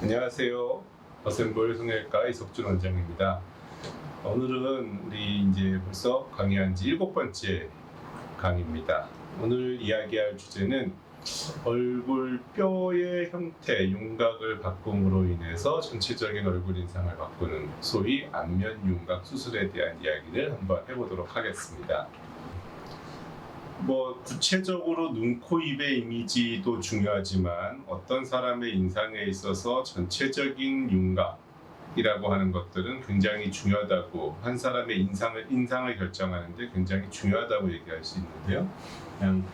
안녕하세요. 어셈블 성형외과 이석준 원장입니다. 오늘은 우리 이제 벌써 강의한 지 7번째 강의입니다. 오늘 이야기할 주제는 얼굴 뼈의 형태, 윤곽을 바꿈으로 인해서 전체적인 얼굴 인상을 바꾸는 소위 안면 윤곽 수술에 대한 이야기를 한번 해보도록 하겠습니다. 구체적으로 눈, 코, 입의 이미지도 중요하지만 어떤 사람의 인상에 있어서 전체적인 윤곽이라고 하는 것들은 굉장히 중요하다고, 한 사람의 인상을 결정하는데 굉장히 중요하다고 얘기할 수 있는데요. 그냥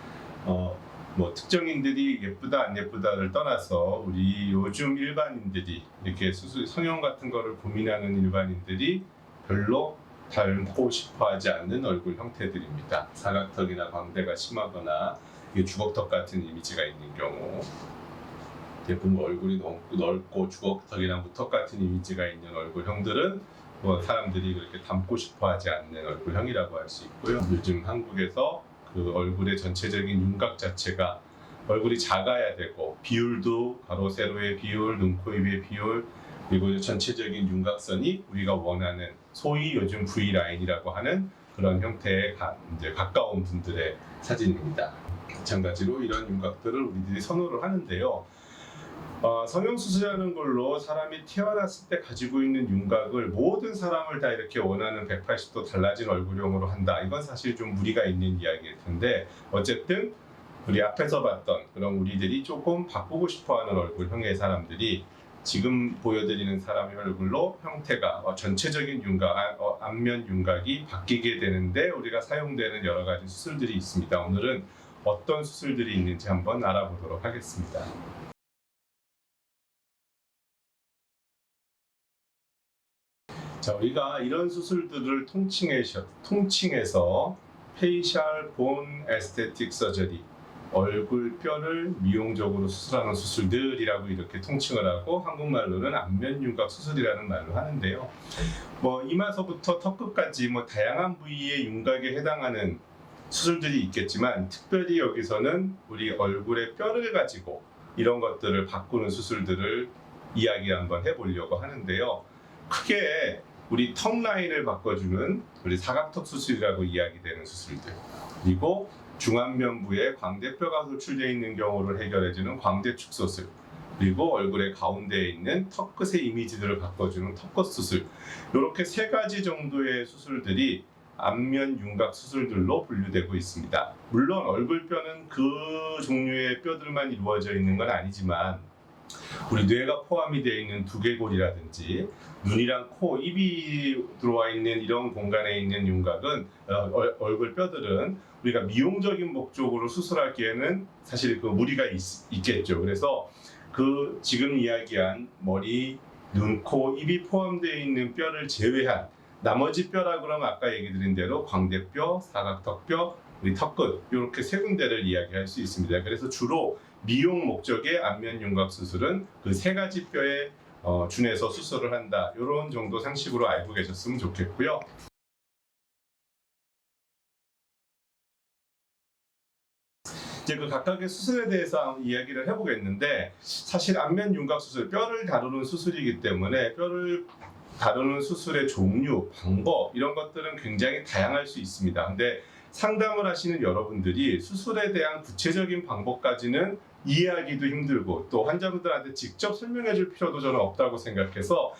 특정인들이 예쁘다 안 예쁘다를 떠나서 우리 요즘 일반인들이 이렇게 성형 같은 거를 고민하는 일반인들이 별로 닮고 싶어하지 않는 얼굴 형태들입니다. 사각턱이나 광대가 심하거나 주걱턱 같은 이미지가 있는 경우, 대부분 얼굴이 너무 넓고 주걱턱이나 무턱 같은 이미지가 있는 얼굴형들은 사람들이 그렇게 닮고 싶어하지 않는 얼굴형이라고 할 수 있고요. 요즘 한국에서 그 얼굴의 전체적인 윤곽 자체가 얼굴이 작아야 되고, 비율도 가로 세로의 비율, 눈, 코, 입의 비율, 그리고 전체적인 윤곽선이 우리가 원하는 소위 요즘 V라인이라고 하는 그런 형태에 가까운 분들의 사진입니다. 마찬가지로 이런 윤곽들을 우리들이 선호를 하는데요. 성형수술이라는 걸로 사람이 태어났을 때 가지고 있는 윤곽을 모든 사람을 다 이렇게 원하는 180도 달라진 얼굴형으로 한다. 이건 사실 좀 무리가 있는 이야기일 텐데, 어쨌든 우리 앞에서 봤던 그런 우리들이 조금 바꾸고 싶어하는 얼굴형의 사람들이 지금 보여드리는 사람의 얼굴로 형태가 전체적인 윤곽, 안면 윤곽이 바뀌게 되는데 우리가 사용되는 여러 가지 수술들이 있습니다. 오늘은 어떤 수술들이 있는지 한번 알아보도록 하겠습니다. 자, 우리가 이런 수술들을 통칭해서 페이셜 본 에스테틱 서저리, 얼굴 뼈를 미용적으로 수술하는 수술들이라고 이렇게 통칭을 하고, 한국말로는 안면 윤곽 수술이라는 말로 하는데요. 이마서부터 턱끝까지 다양한 부위의 윤곽에 해당하는 수술들이 있겠지만, 특별히 여기서는 우리 얼굴의 뼈를 가지고 이런 것들을 바꾸는 수술들을 이야기 한번 해보려고 하는데요. 크게 우리 턱 라인을 바꿔주는 우리 사각턱 수술이라고 이야기되는 수술들, 그리고 중안면부에 광대뼈가 노출되어 있는 경우를 해결해주는 광대축 수술, 그리고 얼굴의 가운데에 있는 턱끝의 이미지들을 바꿔주는 턱끝 수술, 이렇게 3가지 정도의 수술들이 안면 윤곽 수술들로 분류되고 있습니다. 물론 얼굴뼈는 그 종류의 뼈들만 이루어져 있는 건 아니지만, 우리 뇌가 포함이 되어 있는 두개골이라든지 눈이랑 코, 입이 들어와 있는 이런 공간에 있는 윤곽은, 얼굴 뼈들은 우리가 미용적인 목적으로 수술하기에는 사실 그 무리가 있겠죠. 그래서 그 지금 이야기한 머리, 눈, 코, 입이 포함되어 있는 뼈를 제외한 나머지 뼈라 그러면 아까 얘기 드린 대로 광대뼈, 사각턱뼈, 우리 턱끝, 이렇게 3군데를 이야기할 수 있습니다. 그래서 주로 미용 목적의 안면 윤곽 수술은 그 3가지 뼈에 준해서 수술을 한다. 이런 정도 상식으로 알고 계셨으면 좋겠고요. 이제 그 각각의 수술에 대해서 이야기를 해보겠는데, 사실 안면 윤곽 수술, 뼈를 다루는 수술이기 때문에 뼈를 다루는 수술의 종류, 방법, 이런 것들은 굉장히 다양할 수 있습니다. 근데 상담을 하시는 여러분들이 수술에 대한 구체적인 방법까지는 이해하기도 힘들고, 또 환자분들한테 직접 설명해 줄 필요도 저는 없다고 생각해서,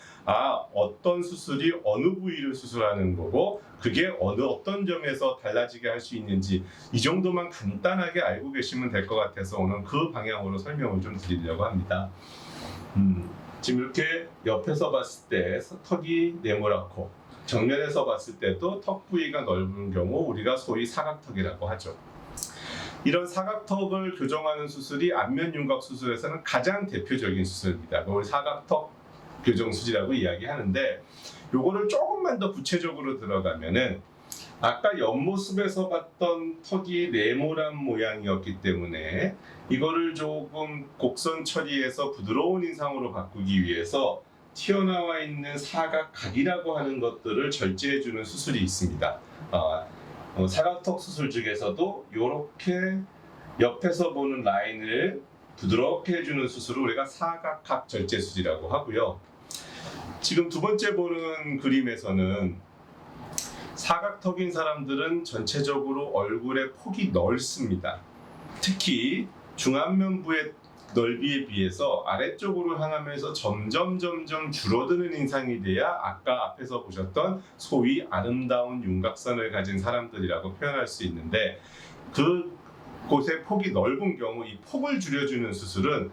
어떤 수술이 어느 부위를 수술하는 거고 그게 어떤 점에서 달라지게 할 수 있는지, 이 정도만 간단하게 알고 계시면 될 것 같아서 오늘 그 방향으로 설명을 좀 드리려고 합니다. 지금 이렇게 옆에서 봤을 때 턱이 네모랗고, 정면에서 봤을 때도 턱 부위가 넓은 경우 우리가 소위 사각턱이라고 하죠. 이런 사각턱을 교정하는 수술이 안면 윤곽 수술에서는 가장 대표적인 수술입니다. 그걸 사각턱 교정 수술이라고 이야기하는데, 요거를 조금만 더 구체적으로 들어가면은, 아까 옆모습에서 봤던 턱이 네모난 모양이었기 때문에 이거를 조금 곡선 처리해서 부드러운 인상으로 바꾸기 위해서 튀어나와 있는 사각각이라고 하는 것들을 절제해주는 수술이 있습니다. 사각턱 수술 중에서도 이렇게 옆에서 보는 라인을 부드럽게 해주는 수술을 우리가 사각각 절제술이라고 하고요. 지금 두 번째 보는 그림에서는 사각턱인 사람들은 전체적으로 얼굴의 폭이 넓습니다. 특히 중안면부의 넓이에 비해서 아래쪽으로 향하면서 점점 줄어드는 인상이 돼야 아까 앞에서 보셨던 소위 아름다운 윤곽선을 가진 사람들이라고 표현할 수 있는데, 그 곳의 폭이 넓은 경우 이 폭을 줄여주는 수술은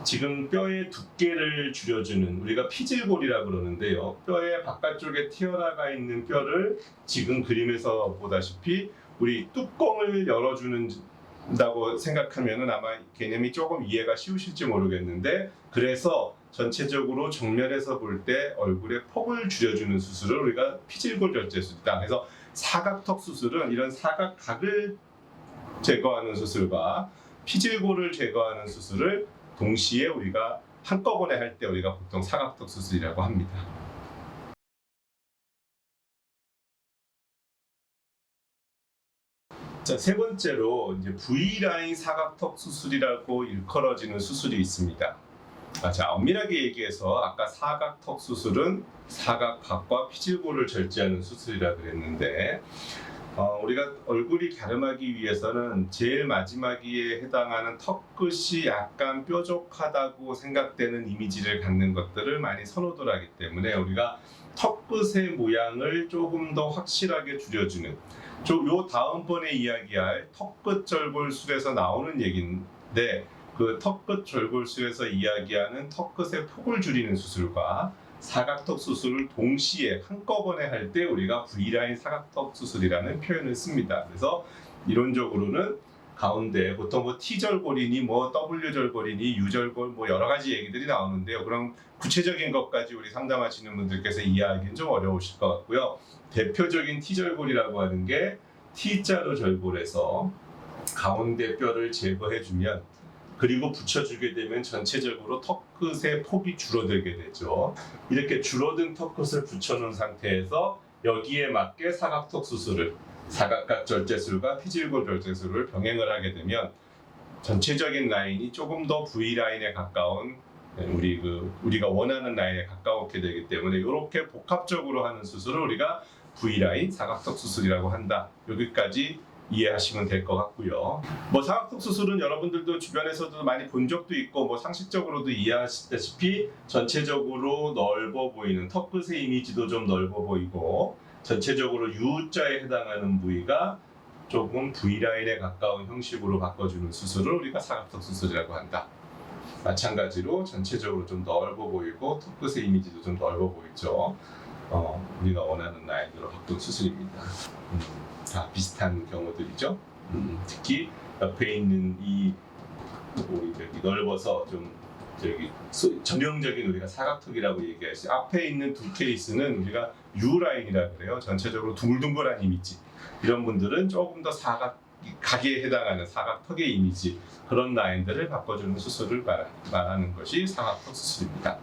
지금 뼈의 두께를 줄여주는, 우리가 피질골이라고 그러는데요, 뼈의 바깥쪽에 튀어나가 있는 뼈를 지금 그림에서 보다시피 우리 뚜껑을 열어주는 다고 생각하면은 아마 개념이 조금 이해가 쉬우실지 모르겠는데, 그래서 전체적으로 정면에서 볼 때 얼굴의 폭을 줄여주는 수술을 우리가 피질골 절제술이다. 그래서 사각턱 수술은 이런 사각각을 제거하는 수술과 피질골을 제거하는 수술을 동시에 우리가 한꺼번에 할 때 우리가 보통 사각턱 수술이라고 합니다. 자, 세 번째로 이제 V라인 사각턱 수술이라고 일컬어지는 수술이 있습니다. 자, 엄밀하게 얘기해서 아까 사각턱 수술은 사각각과 피질골을 절제하는 수술이라 그랬는데, 우리가 얼굴이 갸름하기 위해서는 제일 마지막에 해당하는 턱끝이 약간 뾰족하다고 생각되는 이미지를 갖는 것들을 많이 선호들 하기 때문에 우리가 턱끝의 모양을 조금 더 확실하게 줄여주는, 요 다음번에 이야기할 턱끝 절골술에서 나오는 얘기인데, 그 턱끝 절골술에서 이야기하는 턱끝의 폭을 줄이는 수술과 사각턱 수술을 동시에 한꺼번에 할 때 우리가 V라인 사각턱 수술이라는 표현을 씁니다. 그래서 이론적으로는 가운데 보통 뭐 T절골이니 뭐 W절골이니 U절골 뭐 여러 가지 얘기들이 나오는데요. 그럼 구체적인 것까지 우리 상담하시는 분들께서 이해하기는 좀 어려우실 것 같고요. 대표적인 T절골이라고 하는 게 T자로 절골해서 가운데 뼈를 제거해주면, 그리고 붙여주게 되면 전체적으로 턱끝의 폭이 줄어들게 되죠. 이렇게 줄어든 턱끝을 붙여놓은 상태에서 여기에 맞게 사각턱 수술을, 사각각 절제술과 피질골 절제술을 병행을 하게 되면 전체적인 라인이 조금 더 V라인에 가까운, 우리가 원하는 라인에 가까웠게 되기 때문에 이렇게 복합적으로 하는 수술을 우리가 V라인 사각턱 수술이라고 한다. 여기까지 이해하시면 될 것 같고요. 뭐 사각턱 수술은 여러분들도 주변에서도 많이 본 적도 있고 뭐 상식적으로도 이해하시다시피 전체적으로 넓어 보이는 턱끝의 이미지도 좀 넓어 보이고, 전체적으로 U자에 해당하는 부위가 조금 V라인에 가까운 형식으로 바꿔주는 수술을 우리가 사각턱 수술이라고 한다. 마찬가지로 전체적으로 좀 넓어 보이고 턱끝의 이미지도 좀 넓어 보이죠. 우리가 원하는 라인으로 바꾼 수술입니다. 다 비슷한 경우들이죠. 특히 옆에 있는 이 넓어서 좀 전형적인 우리가 사각턱이라고 얘기하시, 앞에 있는 두 케이스는 우리가 U 라인이라 그래요. 전체적으로 둥글둥글한 이미지. 이런 분들은 조금 더 사각각에 해당하는 사각턱의 이미지, 그런 라인들을 바꿔주는 수술을 말하는 것이 사각턱 수술입니다.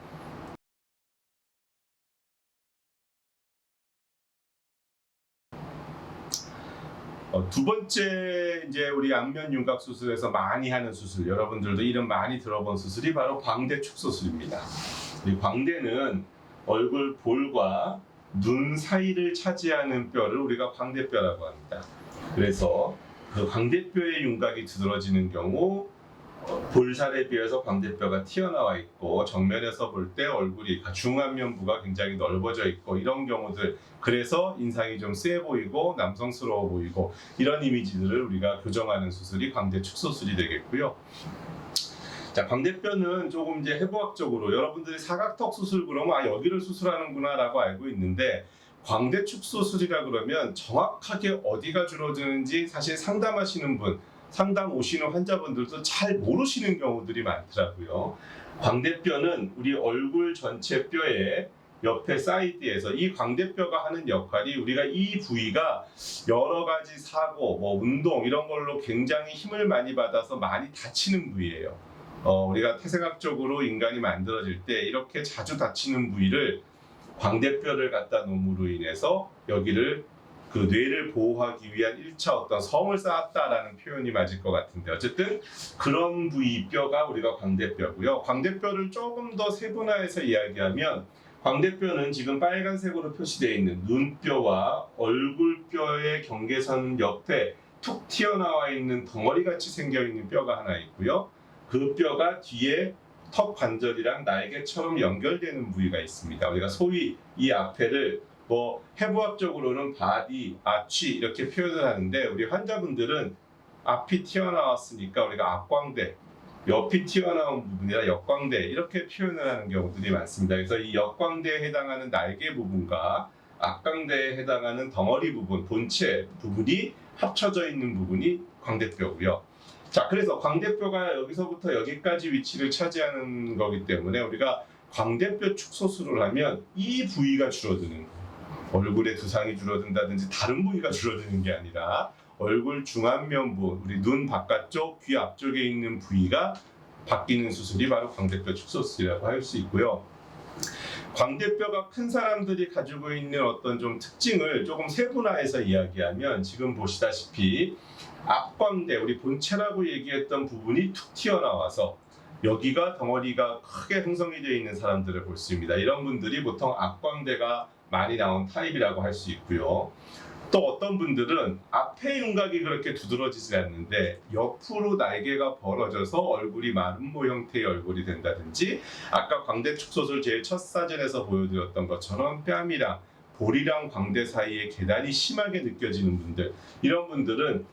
두 번째, 이제 우리 안면 윤곽 수술에서 많이 하는 수술, 여러분들도 이름 많이 들어본 수술이 바로 광대축 수술입니다. 이 광대는 얼굴 볼과 눈 사이를 차지하는 뼈를 우리가 광대뼈라고 합니다. 그래서 그 광대뼈의 윤곽이 두드러지는 경우 볼살에 비해서 광대뼈가 튀어나와 있고, 정면에서 볼 때 얼굴이 중안면부가 굉장히 넓어져 있고, 이런 경우들, 그래서 인상이 좀 세 보이고 남성스러워 보이고, 이런 이미지들을 우리가 교정하는 수술이 광대축 수술이 되겠고요. 자, 광대뼈는 조금 이제 해부학적으로 여러분들이 사각턱 수술 그러면 여기를 수술하는구나 라고 알고 있는데, 광대축 수술이라 그러면 정확하게 어디가 줄어드는지 사실 상담하시는 분, 상담 오시는 환자분들도 잘 모르시는 경우들이 많더라고요. 광대뼈는 우리 얼굴 전체 뼈의 옆에 사이드에서, 이 광대뼈가 하는 역할이, 우리가 이 부위가 여러 가지 사고, 뭐 운동 이런 걸로 굉장히 힘을 많이 받아서 많이 다치는 부위예요. 우리가 태생학적으로 인간이 만들어질 때 이렇게 자주 다치는 부위를 광대뼈를 갖다 놓음으로 인해서 여기를 그 뇌를 보호하기 위한 1차 어떤 성을 쌓았다라는 표현이 맞을 것 같은데, 어쨌든 그런 부위 뼈가 우리가 광대뼈고요. 광대뼈를 조금 더 세분화해서 이야기하면, 광대뼈는 지금 빨간색으로 표시되어 있는 눈뼈와 얼굴뼈의 경계선 옆에 툭 튀어나와 있는 덩어리같이 생겨 있는 뼈가 하나 있고요. 그 뼈가 뒤에 턱 관절이랑 날개처럼 연결되는 부위가 있습니다. 우리가 소위 이 앞에를 뭐 해부학적으로는 바디, 아치 이렇게 표현을 하는데, 우리 환자분들은 앞이 튀어나왔으니까 우리가 앞광대, 옆이 튀어나온 부분이라 역광대 이렇게 표현을 하는 경우들이 많습니다. 그래서 이 역광대에 해당하는 날개 부분과 앞광대에 해당하는 덩어리 부분, 본체 부분이 합쳐져 있는 부분이 광대뼈고요. 자, 그래서 광대뼈가 여기서부터 여기까지 위치를 차지하는 거기 때문에 우리가 광대뼈 축소술을 하면 이 부위가 줄어드는 거예요. 얼굴의 두상이 줄어든다든지 다른 부위가 줄어드는 게 아니라 얼굴 중안면부, 우리 눈 바깥쪽, 귀 앞쪽에 있는 부위가 바뀌는 수술이 바로 광대뼈 축소술이라고 할 수 있고요. 광대뼈가 큰 사람들이 가지고 있는 어떤 좀 특징을 조금 세분화해서 이야기하면, 지금 보시다시피 앞광대, 우리 본체라고 얘기했던 부분이 툭 튀어나와서 여기가 덩어리가 크게 형성이 되어 있는 사람들을 볼 수 있습니다. 이런 분들이 보통 앞광대가 많이 나온 타입이라고 할 수 있고요. 또 어떤 분들은 앞에 윤곽이 그렇게 두드러지지 않는데 옆으로 날개가 벌어져서 얼굴이 마름모 형태의 얼굴이 된다든지, 아까 광대 축소술 제일 첫 사진에서 보여드렸던 것처럼 뺨이랑 볼이랑 광대 사이에 계단이 심하게 느껴지는 분들, 이런 분들은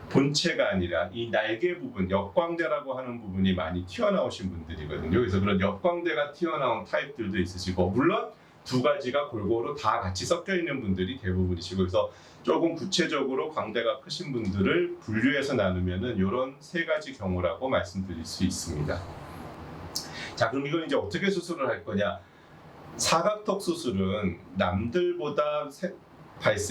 본체가 아니라 이 날개 부분, 역광대라고 하는 부분이 많이 튀어나오신 분들이거든요. 그래서 그런 역광대가 튀어나온 타입들도 있으시고, 물론 두 가지가 골고루 다 같이 섞여 있는 분들이 대부분이시고, 그래서 조금 구체적으로 광대가 크신 분들을 분류해서 나누면은 이런 세 가지 경우라고 말씀드릴 수 있습니다. 자, 그럼 이건 이제 어떻게 수술을 할 거냐? 사각턱 수술은 남들보다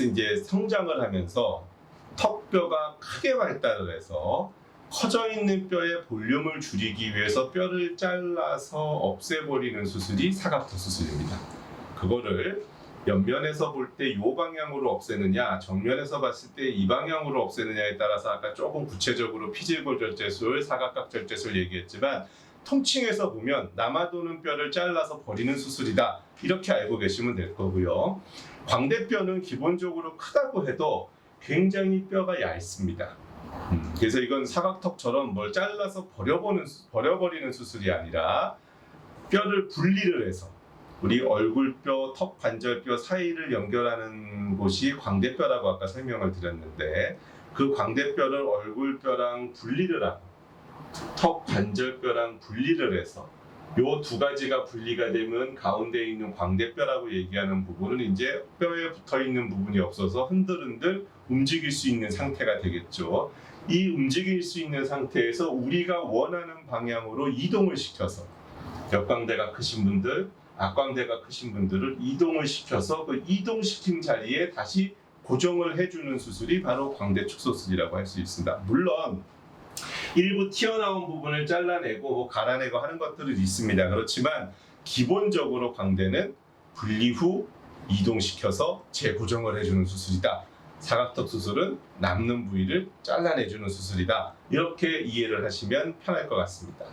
이제 성장을 하면서 턱뼈가 크게 발달을 해서 커져 있는 뼈의 볼륨을 줄이기 위해서 뼈를 잘라서 없애버리는 수술이 사각턱 수술입니다. 그거를 옆면에서 볼 때 이 방향으로 없애느냐, 정면에서 봤을 때 이 방향으로 없애느냐에 따라서 아까 조금 구체적으로 피질골 절제술, 사각각 절제술 얘기했지만, 통칭해서 보면 남아도는 뼈를 잘라서 버리는 수술이다, 이렇게 알고 계시면 될 거고요. 광대뼈는 기본적으로 크다고 해도 굉장히 뼈가 얇습니다. 그래서 이건 사각턱처럼 뭘 잘라서 버려버리는 수술이 아니라 뼈를 분리를 해서, 우리 얼굴뼈, 턱 관절뼈 사이를 연결하는 곳이 광대뼈라고 아까 설명을 드렸는데, 그 광대뼈를 얼굴뼈랑 분리를 하고 턱 관절뼈랑 분리를 해서 요 두 가지가 분리가 되면 가운데 있는 광대뼈라고 얘기하는 부분은 이제 뼈에 붙어 있는 부분이 없어서 흔들흔들 움직일 수 있는 상태가 되겠죠. 이 움직일 수 있는 상태에서 우리가 원하는 방향으로 이동을 시켜서, 역광대가 크신 분들, 앞광대가 크신 분들을 이동을 시켜서 그 이동시킨 자리에 다시 고정을 해주는 수술이 바로 광대 축소술이라고 할 수 있습니다. 물론 일부 튀어나온 부분을 잘라내고 갈아내고 하는 것들은 있습니다. 그렇지만 기본적으로 광대는 분리 후 이동시켜서 재고정을 해주는 수술이다. 사각턱 수술은 남는 부위를 잘라내주는 수술이다. 이렇게 이해를 하시면 편할 것 같습니다.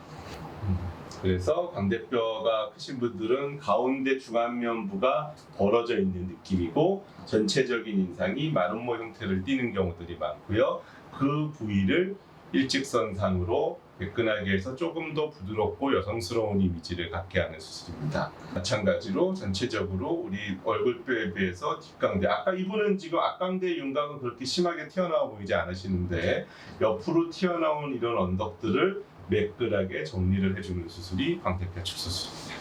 그래서 광대뼈가 크신 분들은 가운데 중안면부가 벌어져 있는 느낌이고, 전체적인 인상이 마름모 형태를 띠는 경우들이 많고요. 그 부위를 일직선상으로 매끈하게 해서 조금 더 부드럽고 여성스러운 이미지를 갖게 하는 수술입니다. 마찬가지로 전체적으로 우리 얼굴뼈에 비해서 뒷광대, 아까 이분은 지금 앞광대 윤곽은 그렇게 심하게 튀어나와 보이지 않으시는데 옆으로 튀어나온 이런 언덕들을 매끈하게 정리를 해주는 수술이 광대뼈 축소술입니다.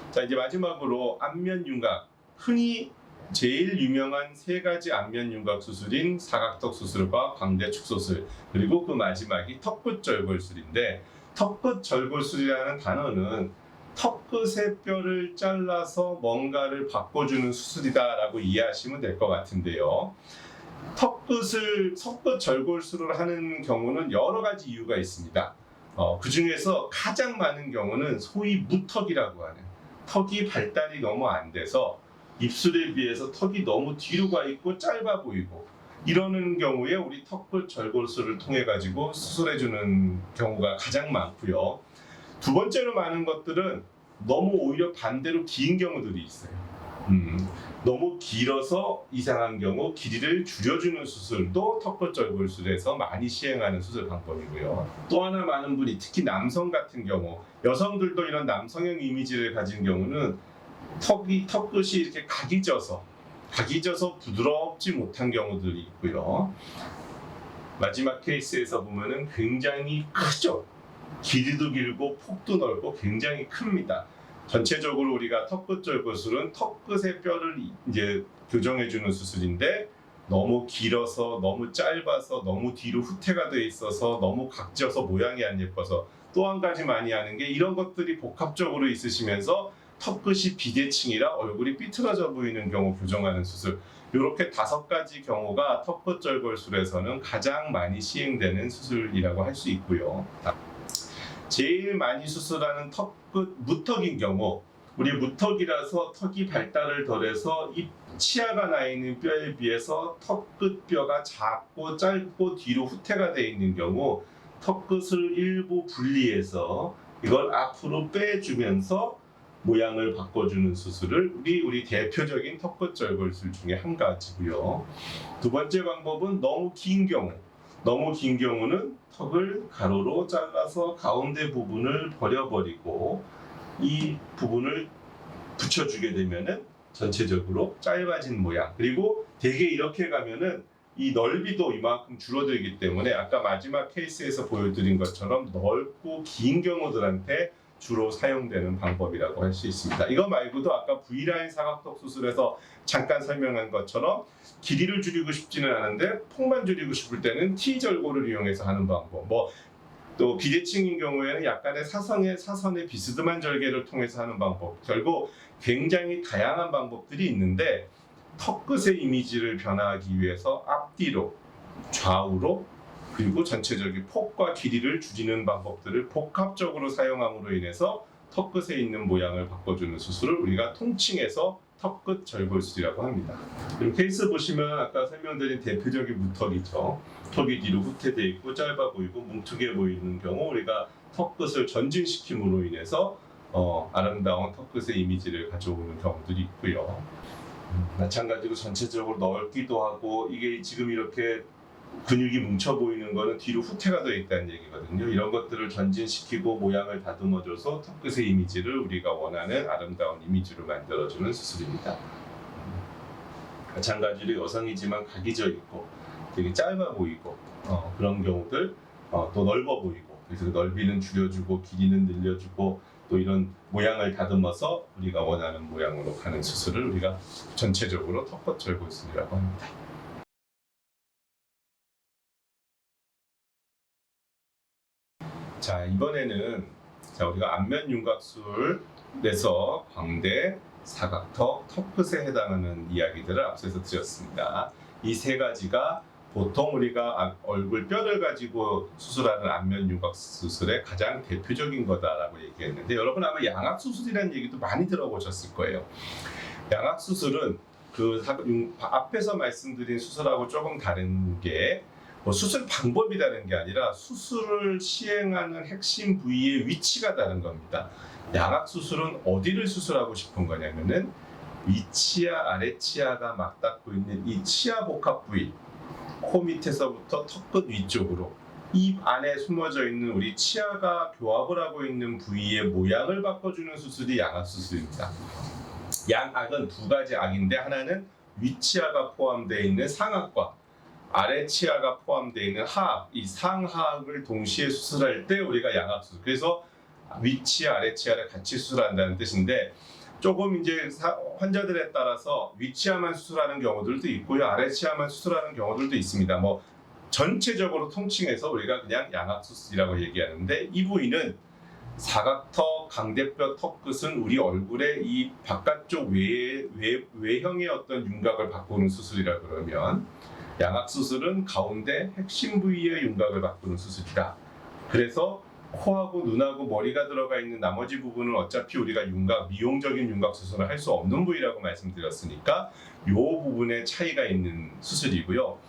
자, 이제 마지막으로 안면 윤곽, 흔히 제일 유명한 세 가지 안면 윤곽 수술인 사각턱 수술과 광대 축소술, 그리고 그 마지막이 턱끝 절골술인데, 턱끝 절골술이라는 단어는 턱끝의 뼈를 잘라서 뭔가를 바꿔주는 수술이다라고 이해하시면 될 것 같은데요. 턱끝 절골술을 하는 경우는 여러 가지 이유가 있습니다. 그 중에서 가장 많은 경우는 소위 무턱이라고 하는, 턱이 발달이 너무 안 돼서 입술에 비해서 턱이 너무 뒤로 가 있고 짧아 보이고, 이러는 경우에 우리 턱끝 절골술을 통해 가지고 수술해 주는 경우가 가장 많고요. 두 번째로 많은 것들은 너무 오히려 반대로 긴 경우들이 있어요. 너무 길어서 이상한 경우 길이를 줄여주는 수술도 턱끝 절골술에서 많이 시행하는 수술 방법이고요. 또 하나 많은 분이, 특히 남성 같은 경우, 여성들도 이런 남성형 이미지를 가진 경우는 턱끝이 이렇게 각이 져서 부드럽지 못한 경우들이 있고요. 마지막 케이스에서 보면은 굉장히 크죠. 길이도 길고 폭도 넓고 굉장히 큽니다. 전체적으로 우리가 턱끝 절골술은 턱끝의 뼈를 이제 교정해주는 수술인데, 너무 길어서, 너무 짧아서, 너무 뒤로 후퇴가 돼 있어서, 너무 각져서 모양이 안 예뻐서, 또 한 가지 많이 하는 게 이런 것들이 복합적으로 있으시면서 턱끝이 비대칭이라 얼굴이 삐뚤어져 보이는 경우 교정하는 수술, 이렇게 5가지 경우가 턱끝 절골술에서는 가장 많이 시행되는 수술이라고 할 수 있고요. 제일 많이 수술하는 턱끝 무턱인 경우, 우리 무턱이라서 턱이 발달을 덜해서 이 치아가 나 있는 뼈에 비해서 턱끝 뼈가 작고 짧고 뒤로 후퇴가 되어 있는 경우, 턱끝을 일부 분리해서 이걸 앞으로 빼주면서 모양을 바꿔주는 수술을 우리 대표적인 턱끝 절골술 중에 한 가지고요. 두 번째 방법은 너무 긴 경우는 턱을 가로로 잘라서 가운데 부분을 버려버리고 이 부분을 붙여주게 되면은 전체적으로 짧아진 모양, 그리고 대개 이렇게 가면은 이 넓이도 이만큼 줄어들기 때문에 아까 마지막 케이스에서 보여드린 것처럼 넓고 긴 경우들한테 주로 사용되는 방법이라고 할 수 있습니다. 이거 말고도 아까 V라인 사각턱 수술에서 잠깐 설명한 것처럼 길이를 줄이고 싶지는 않은데 폭만 줄이고 싶을 때는 T절골을 이용해서 하는 방법, 또 비대칭인 경우에는 약간의 사선의 비스듬한 절개를 통해서 하는 방법, 결국 굉장히 다양한 방법들이 있는데, 턱끝의 이미지를 변화하기 위해서 앞뒤로, 좌우로, 그리고 전체적인 폭과 길이를 줄이는 방법들을 복합적으로 사용함으로 인해서 턱끝에 있는 모양을 바꿔주는 수술을 우리가 통칭해서 턱끝 절골술이라고 합니다. 그리고 케이스 보시면 아까 설명드린 대표적인 무턱이죠. 턱이 뒤로 후퇴되어 있고 짧아 보이고 뭉툭해 보이는 경우, 우리가 턱끝을 전진시킴으로 인해서 아름다운 턱끝의 이미지를 가져오는 경우들이 있고요. 마찬가지로 전체적으로 넓기도 하고, 이게 지금 이렇게 근육이 뭉쳐 보이는 거는 뒤로 후퇴가 되어 있다는 얘기거든요. 이런 것들을 전진시키고 모양을 다듬어줘서 턱끝의 이미지를 우리가 원하는 아름다운 이미지로 만들어주는 수술입니다. 마찬가지로 여성이지만 각이 져 있고 되게 짧아 보이고 그런 경우들, 또 넓어 보이고, 그래서 넓이는 줄여주고 길이는 늘려주고, 또 이런 모양을 다듬어서 우리가 원하는 모양으로 가는 수술을 우리가 전체적으로 턱끝 절골술이라고 합니다. 자, 이번에는 우리가 안면 윤곽술에서 광대, 사각턱, 턱끝에 해당하는 이야기들을 앞서서 드렸습니다. 이 3가지가 보통 우리가 얼굴 뼈를 가지고 수술하는 안면 윤곽 수술의 가장 대표적인 거다라고 얘기했는데, 여러분 아마 양악 수술이라는 얘기도 많이 들어보셨을 거예요. 양악 수술은 앞에서 말씀드린 수술하고 조금 다른 게, 수술 방법이 다른 게 아니라 수술을 시행하는 핵심 부위의 위치가 다른 겁니다. 양악 수술은 어디를 수술하고 싶은 거냐면은 위치아, 아래치아가 맞닿고 있는 이 치아 복합 부위, 코 밑에서부터 턱끝 위쪽으로 입 안에 숨어져 있는 우리 치아가 교합을 하고 있는 부위의 모양을 바꿔주는 수술이 양악 수술입니다. 양악은 2가지 악인데, 하나는 위치아가 포함되어 있는 상악과 아래 치아가 포함되어 있는 하악, 이 상하악을 동시에 수술할 때 우리가 양악 수술, 그래서 위치아, 아래 치아를 같이 수술한다는 뜻인데, 조금 이제 환자들에 따라서 위치아만 수술하는 경우들도 있고요, 아래 치아만 수술하는 경우들도 있습니다. 전체적으로 통칭해서 우리가 그냥 양악 수술이라고 얘기하는데, 이 부위는 사각턱, 강대뼈, 턱끝은 우리 얼굴의 이 바깥쪽 외형의 어떤 윤곽을 바꾸는 수술이라 그러면, 양악 수술은 가운데 핵심 부위의 윤곽을 바꾸는 수술이다. 그래서 코하고 눈하고 머리가 들어가 있는 나머지 부분은 어차피 우리가 미용적인 윤곽 수술을 할 수 없는 부위라고 말씀드렸으니까 이 부분에 차이가 있는 수술이고요.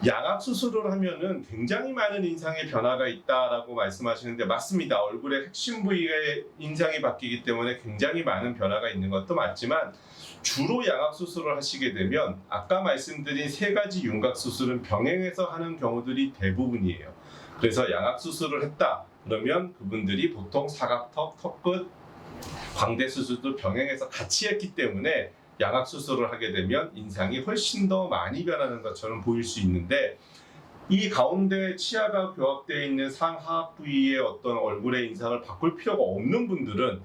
양악 수술을 하면은 굉장히 많은 인상의 변화가 있다라고 말씀하시는데 맞습니다. 얼굴의 핵심 부위의 인상이 바뀌기 때문에 굉장히 많은 변화가 있는 것도 맞지만 주로 양악 수술을 하시게 되면 아까 말씀드린 세 가지 윤곽 수술은 병행해서 하는 경우들이 대부분이에요. 그래서 양악 수술을 했다 그러면 그분들이 보통 사각턱, 턱끝, 광대 수술도 병행해서 같이 했기 때문에 양악 수술을 하게 되면 인상이 훨씬 더 많이 변하는 것처럼 보일 수 있는데 이 가운데 치아가 교합되어 있는 상하악 부위의 어떤 얼굴의 인상을 바꿀 필요가 없는 분들은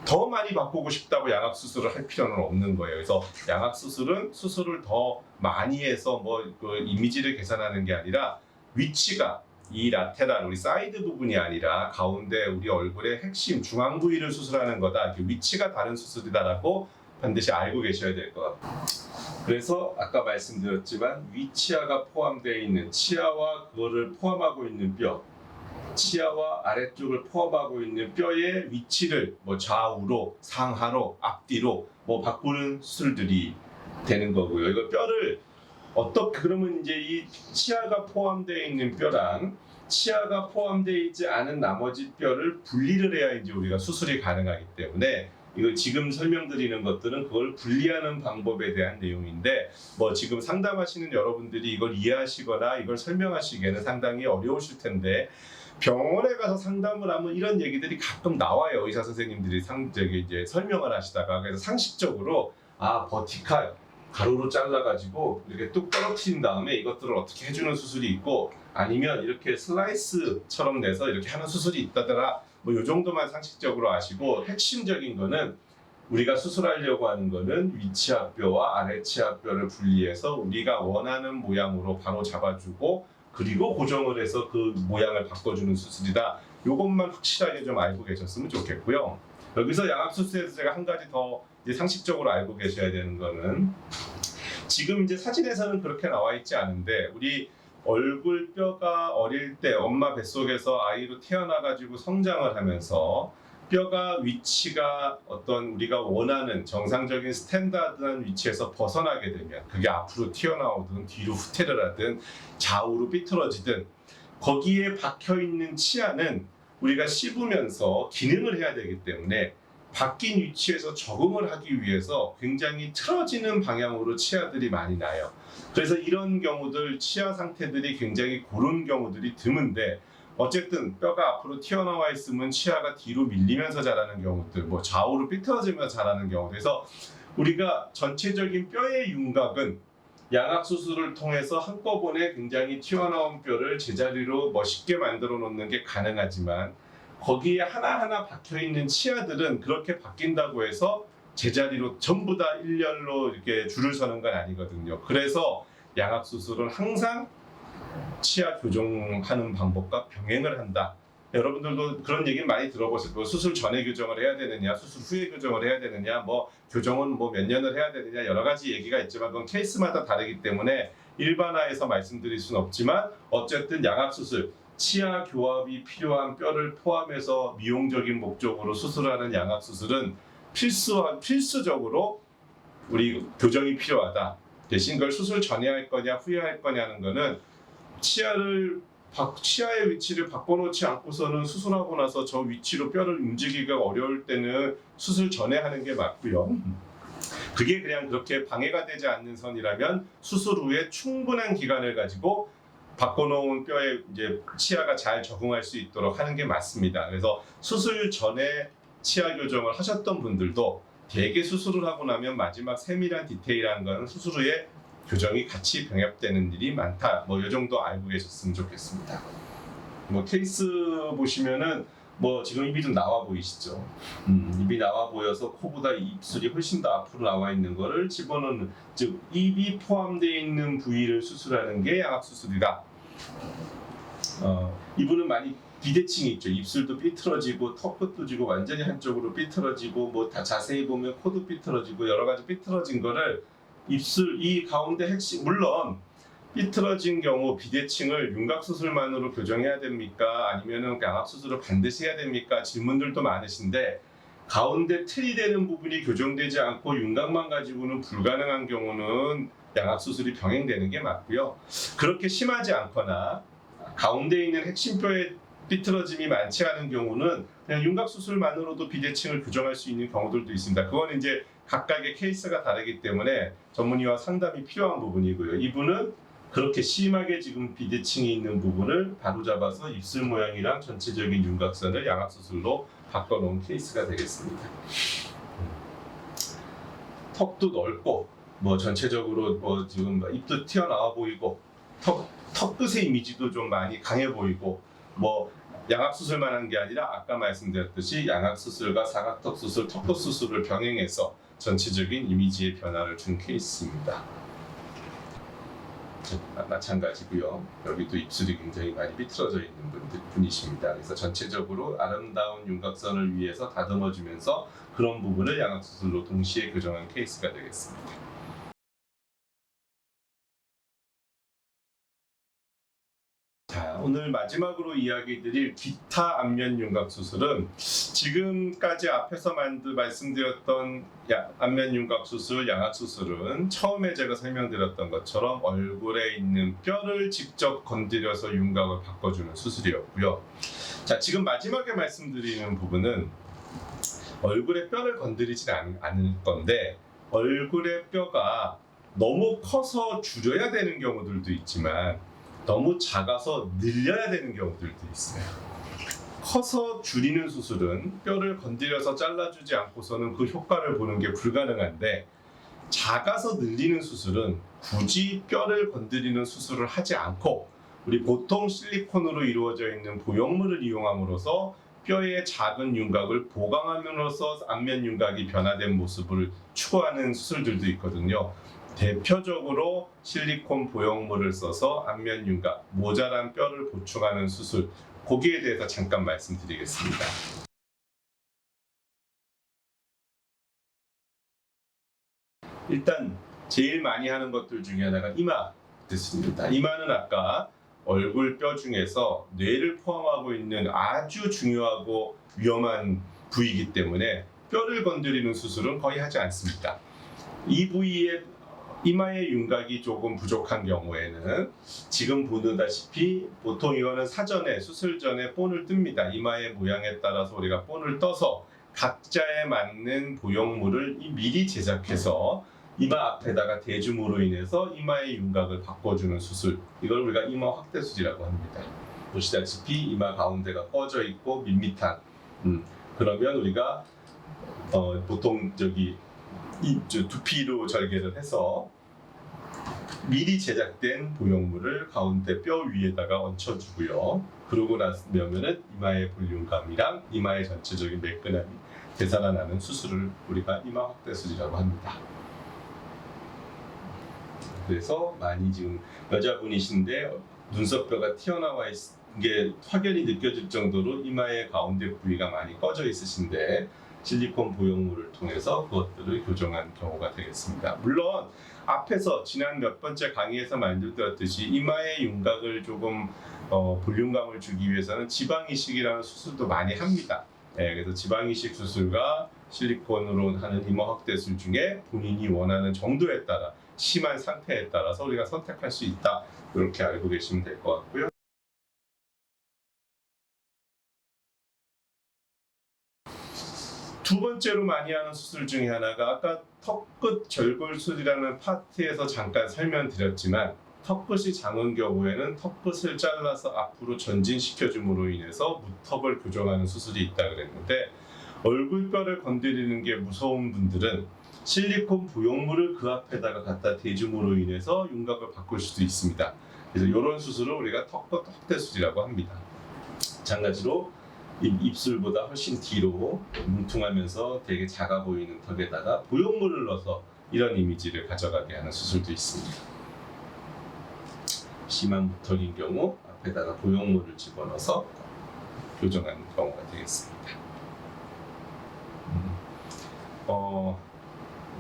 더 많이 바꾸고 싶다고 양악 수술을 할 필요는 없는 거예요. 그래서 양악 수술은 수술을 더 많이 해서 그 이미지를 개선하는 게 아니라 위치가 이 라테랄 우리 사이드 부분이 아니라 가운데 우리 얼굴의 핵심 중앙 부위를 수술하는 거다. 위치가 다른 수술이다라고 반드시 알고 계셔야 될 것 같아요. 그래서 아까 말씀드렸지만 위치아가 포함되어 있는 치아와 그거를 포함하고 있는 뼈, 치아와 아래쪽을 포함하고 있는 뼈의 위치를 좌우로, 상하로, 앞뒤로 바꾸는 수술들이 되는 거고요. 이거 뼈를 그러면 이제 이 치아가 포함되어 있는 뼈랑 치아가 포함되어 있지 않은 나머지 뼈를 분리를 해야 이제 우리가 수술이 가능하기 때문에 이걸 지금 설명드리는 것들은 그걸 분리하는 방법에 대한 내용인데 지금 상담하시는 여러분들이 이걸 이해하시거나 이걸 설명하시기에는 상당히 어려우실 텐데 병원에 가서 상담을 하면 이런 얘기들이 가끔 나와요. 의사 선생님들이 이제 설명을 하시다가 그래서 상식적으로 버티칼 가로로 잘라가지고 이렇게 뚝 떨어뜨린 다음에 이것들을 어떻게 해주는 수술이 있고 아니면 이렇게 슬라이스처럼 내서 이렇게 하는 수술이 있다더라. 요 정도만 상식적으로 아시고 핵심적인 거는 우리가 수술하려고 하는 거는 위치아뼈와 아래치아뼈를 분리해서 우리가 원하는 모양으로 바로 잡아주고 그리고 고정을 해서 그 모양을 바꿔주는 수술이다. 요것만 확실하게 좀 알고 계셨으면 좋겠고요. 여기서 양악수술에서 제가 한 가지 더 이제 상식적으로 알고 계셔야 되는 거는 지금 이제 사진에서는 그렇게 나와 있지 않은데 우리 얼굴 뼈가 어릴 때 엄마 뱃속에서 아이로 태어나가지고 성장을 하면서 뼈가 위치가 어떤 우리가 원하는 정상적인 스탠다드한 위치에서 벗어나게 되면 그게 앞으로 튀어나오든 뒤로 후퇴를 하든 좌우로 삐뚤어지든 거기에 박혀있는 치아는 우리가 씹으면서 기능을 해야 되기 때문에 바뀐 위치에서 적응을 하기 위해서 굉장히 틀어지는 방향으로 치아들이 많이 나요. 그래서 이런 경우들 치아 상태들이 굉장히 고른 경우들이 드문데 어쨌든 뼈가 앞으로 튀어나와 있으면 치아가 뒤로 밀리면서 자라는 경우들 좌우로 삐뚤어지면서 자라는 경우 그래서 우리가 전체적인 뼈의 윤곽은 양악 수술을 통해서 한꺼번에 굉장히 튀어나온 뼈를 제자리로 멋있게 만들어 놓는 게 가능하지만 거기에 하나하나 박혀있는 치아들은 그렇게 바뀐다고 해서 제자리로 전부 다 일렬로 이렇게 줄을 서는 건 아니거든요. 그래서 양악 수술은 항상 치아 교정하는 방법과 병행을 한다. 여러분들도 그런 얘기는 많이 들어보실 거예요. 수술 전에 교정을 해야 되느냐, 수술 후에 교정을 해야 되느냐, 교정은 몇 년을 해야 되느냐 여러 가지 얘기가 있지만 그건 케이스마다 다르기 때문에 일반화해서 말씀드릴 수는 없지만 어쨌든 양악 수술 치아 교합이 필요한 뼈를 포함해서 미용적인 목적으로 수술하는 양악 수술은 필수적으로 우리 교정이 필요하다. 대신 그걸 수술 전에 할 거냐 후에 할 거냐는 거는 치아의 위치를 바꿔놓지 않고서는 수술하고 나서 저 위치로 뼈를 움직이기가 어려울 때는 수술 전에 하는 게 맞고요. 그게 그냥 그렇게 방해가 되지 않는 선이라면 수술 후에 충분한 기간을 가지고 바꿔놓은 뼈에 이제 치아가 잘 적응할 수 있도록 하는 게 맞습니다. 그래서 수술 전에 치아 교정을 하셨던 분들도 대개 수술을 하고 나면 마지막 세밀한 디테일한 건 수술 후에 교정이 같이 병합되는 일이 많다. 이 정도 알고 계셨으면 좋겠습니다. 케이스 보시면은 지금 입이 좀 나와 보이시죠? 입이 나와 보여서 코보다 입술이 훨씬 더 앞으로 나와 있는 거를 집어넣는, 즉 입이 포함되어 있는 부위를 수술하는 게 양악 수술이다. 이분은 많이 비대칭이 있죠. 입술도 삐뚤어지고 턱끝도 지고 완전히 한쪽으로 삐뚤어지고 다 자세히 보면 코도 삐뚤어지고 여러 가지 삐뚤어진 거를 입술 이 가운데 핵심 물론 삐뚤어진 경우 비대칭을 윤곽 수술만으로 교정해야 됩니까? 아니면은 양악 수술을 반드시 해야 됩니까? 질문들도 많으신데 가운데 틀이 되는 부분이 교정되지 않고 윤곽만 가지고는 불가능한 경우는 양악 수술이 병행되는 게 맞고요. 그렇게 심하지 않거나 가운데 있는 핵심뼈의 삐뚤어짐이 많지 않은 경우는 그냥 윤곽 수술만으로도 비대칭을 교정할 수 있는 경우들도 있습니다. 그거는 이제 각각의 케이스가 다르기 때문에 전문의와 상담이 필요한 부분이고요. 이분은 그렇게 심하게 지금 비대칭이 있는 부분을 바로잡아서 입술 모양이랑 전체적인 윤곽선을 양악 수술로 바꿔놓은 케이스가 되겠습니다. 턱도 넓고 뭐 전체적으로 뭐 지금 입도 튀어나와 보이고 턱 끝의 이미지도 좀 많이 강해 보이고 뭐 양악 수술만 한 게 아니라 아까 말씀드렸듯이 양악 수술과 사각턱 수술, 턱끝 수술을 병행해서 전체적인 이미지의 변화를 준 케이스입니다. 마찬가지고요. 여기도 입술이 굉장히 많이 삐뚤어져 있는 분이십니다. 그래서 전체적으로 아름다운 윤곽선을 위해서 다듬어주면서 그런 부분을 양악 수술로 동시에 교정한 케이스가 되겠습니다. 자, 오늘 마지막으로 이야기 드릴 기타 안면 윤곽 수술은 지금까지 앞에서 말씀드렸던 안면 윤곽 수술, 양악 수술은 처음에 제가 설명드렸던 것처럼 얼굴에 있는 뼈를 직접 건드려서 윤곽을 바꿔주는 수술이었고요. 자, 지금 마지막에 말씀드리는 부분은 얼굴에 뼈를 건드리진 않을 건데 얼굴의 뼈가 너무 커서 줄여야 되는 경우들도 있지만 너무 작아서 늘려야 되는 경우들도 있어요. 커서 줄이는 수술은 뼈를 건드려서 잘라주지 않고서는 그 효과를 보는 게 불가능한데 작아서 늘리는 수술은 굳이 뼈를 건드리는 수술을 하지 않고 우리 보통 실리콘으로 이루어져 있는 보형물을 이용함으로써 뼈의 작은 윤곽을 보강함으로써 안면 윤곽이 변화된 모습을 추구하는 수술들도 있거든요. 대표적으로 실리콘 보형물을 써서 안면 윤곽, 모자란 뼈를 보충하는 수술, 거기에 대해서 잠깐 말씀드리겠습니다. 일단 제일 많이 하는 것들 중에 하나가 이마 됐습니다. 이마는 아까 얼굴 뼈 중에서 뇌를 포함하고 있는 아주 중요하고 위험한 부위이기 때문에 뼈를 건드리는 수술은 거의 하지 않습니다. 이 부위에 이마의 윤곽이 조금 부족한 경우에는 지금 보다시피 보통 이거는 사전에 수술 전에 본을 뜹니다. 이마의 모양에 따라서 우리가 본을 떠서 각자에 맞는 보형물을 미리 제작해서 이마 앞에다가 대줌으로 인해서 이마의 윤곽을 바꿔주는 수술, 이걸 우리가 이마 확대술이라고 합니다. 보시다시피 이마 가운데가 꺼져 있고 밋밋한 그러면 우리가 보통 두피로 절개를 해서 미리 제작된 보형물을 가운데 뼈 위에다가 얹혀주고요. 그러고 나면은 이마의 볼륨감이랑 이마의 전체적인 매끈함이 되살아나는 수술을 우리가 이마 확대술이라고 합니다. 그래서 많이 지금 여자분이신데 눈썹뼈가 튀어나와 있는 게 확연히 느껴질 정도로 이마의 가운데 부위가 많이 꺼져 있으신데 실리콘 보형물을 통해서 그것들을 교정한 경우가 되겠습니다. 물론 앞에서 지난 몇 번째 강의에서 말씀드렸듯이 이마의 윤곽을 조금 볼륨감을 주기 위해서는 지방이식이라는 수술도 많이 합니다. 네, 그래서 지방이식 수술과 실리콘으로 하는 이마 확대술 중에 본인이 원하는 정도에 따라 심한 상태에 따라서 우리가 선택할 수 있다, 이렇게 알고 계시면 될 것 같고요. 두 번째로 많이 하는 수술 중에 하나가 아까 턱끝 절골술이라는 파트에서 잠깐 설명드렸지만 턱끝이 작은 경우에는 턱끝을 잘라서 앞으로 전진시켜줌으로 인해서 무턱을 교정하는 수술이 있다 그랬는데 얼굴뼈를 건드리는 게 무서운 분들은 실리콘 보형물을 그 앞에다가 갖다 대줌으로 인해서 윤곽을 바꿀 수도 있습니다. 그래서 이런 수술을 우리가 턱끝 확대술이라고 합니다. 마찬가지로 입술보다 훨씬 뒤로 뭉퉁하면서 되게 작아 보이는 턱에다가 보형물을 넣어서 이런 이미지를 가져가게 하는 수술도 있습니다. 심한 무턱인 경우 앞에다가 보형물을 집어넣어서 교정하는 경우가 되겠습니다.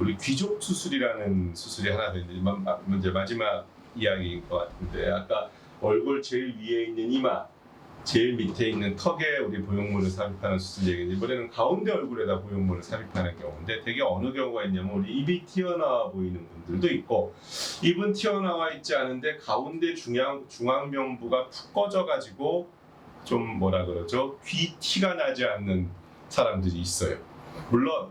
우리 귀족 수술이라는 수술이 하나 있는데 이제 마지막 이야기인 것 같은데, 아까 얼굴 제일 위에 있는 이마, 제일 밑에 있는 턱에 우리 보형물을 삽입하는 수술 얘기인데, 이번에는 가운데 얼굴에다 보형물을 삽입하는 경우인데, 되게 어느 경우가 있냐면 우리 입이 튀어나와 보이는 분들도 있고, 입은 튀어나와 있지 않은데 가운데 중앙면부가 푹 꺼져가지고 좀 뭐라 그러죠? 귀 티가 나지 않는 사람들이 있어요. 물론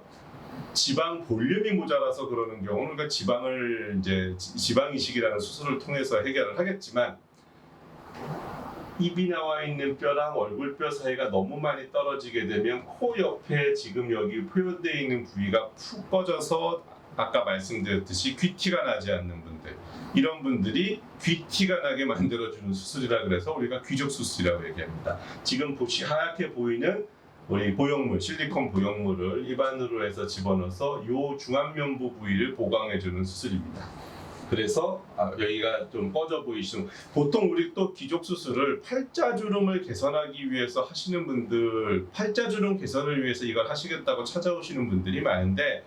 지방 볼륨이 모자라서 그러는 경우는 그러니까 지방을 이제 지방 이식이라는 수술을 통해서 해결을 하겠지만, 입이 나와 있는 뼈랑 얼굴뼈 사이가 너무 많이 떨어지게 되면 코 옆에 지금 여기 표현되어 있는 부위가 푹 꺼져서 아까 말씀드렸듯이 귀티가 나지 않는 분들, 이런 분들이 귀티가 나게 만들어주는 수술이라 그래서 우리가 귀족 수술이라고 얘기합니다. 지금 하얗게 보이는 우리 보형물, 실리콘 보형물을 입 안으로 해서 집어넣어서 이 중안면부 부위를 보강해주는 수술입니다. 그래서 여기가 좀 꺼져 보이시는, 보통 우리 또 귀족 수술을 팔자주름을 개선하기 위해서 하시는 분들, 팔자주름 개선을 위해서 이걸 하시겠다고 찾아오시는 분들이 많은데,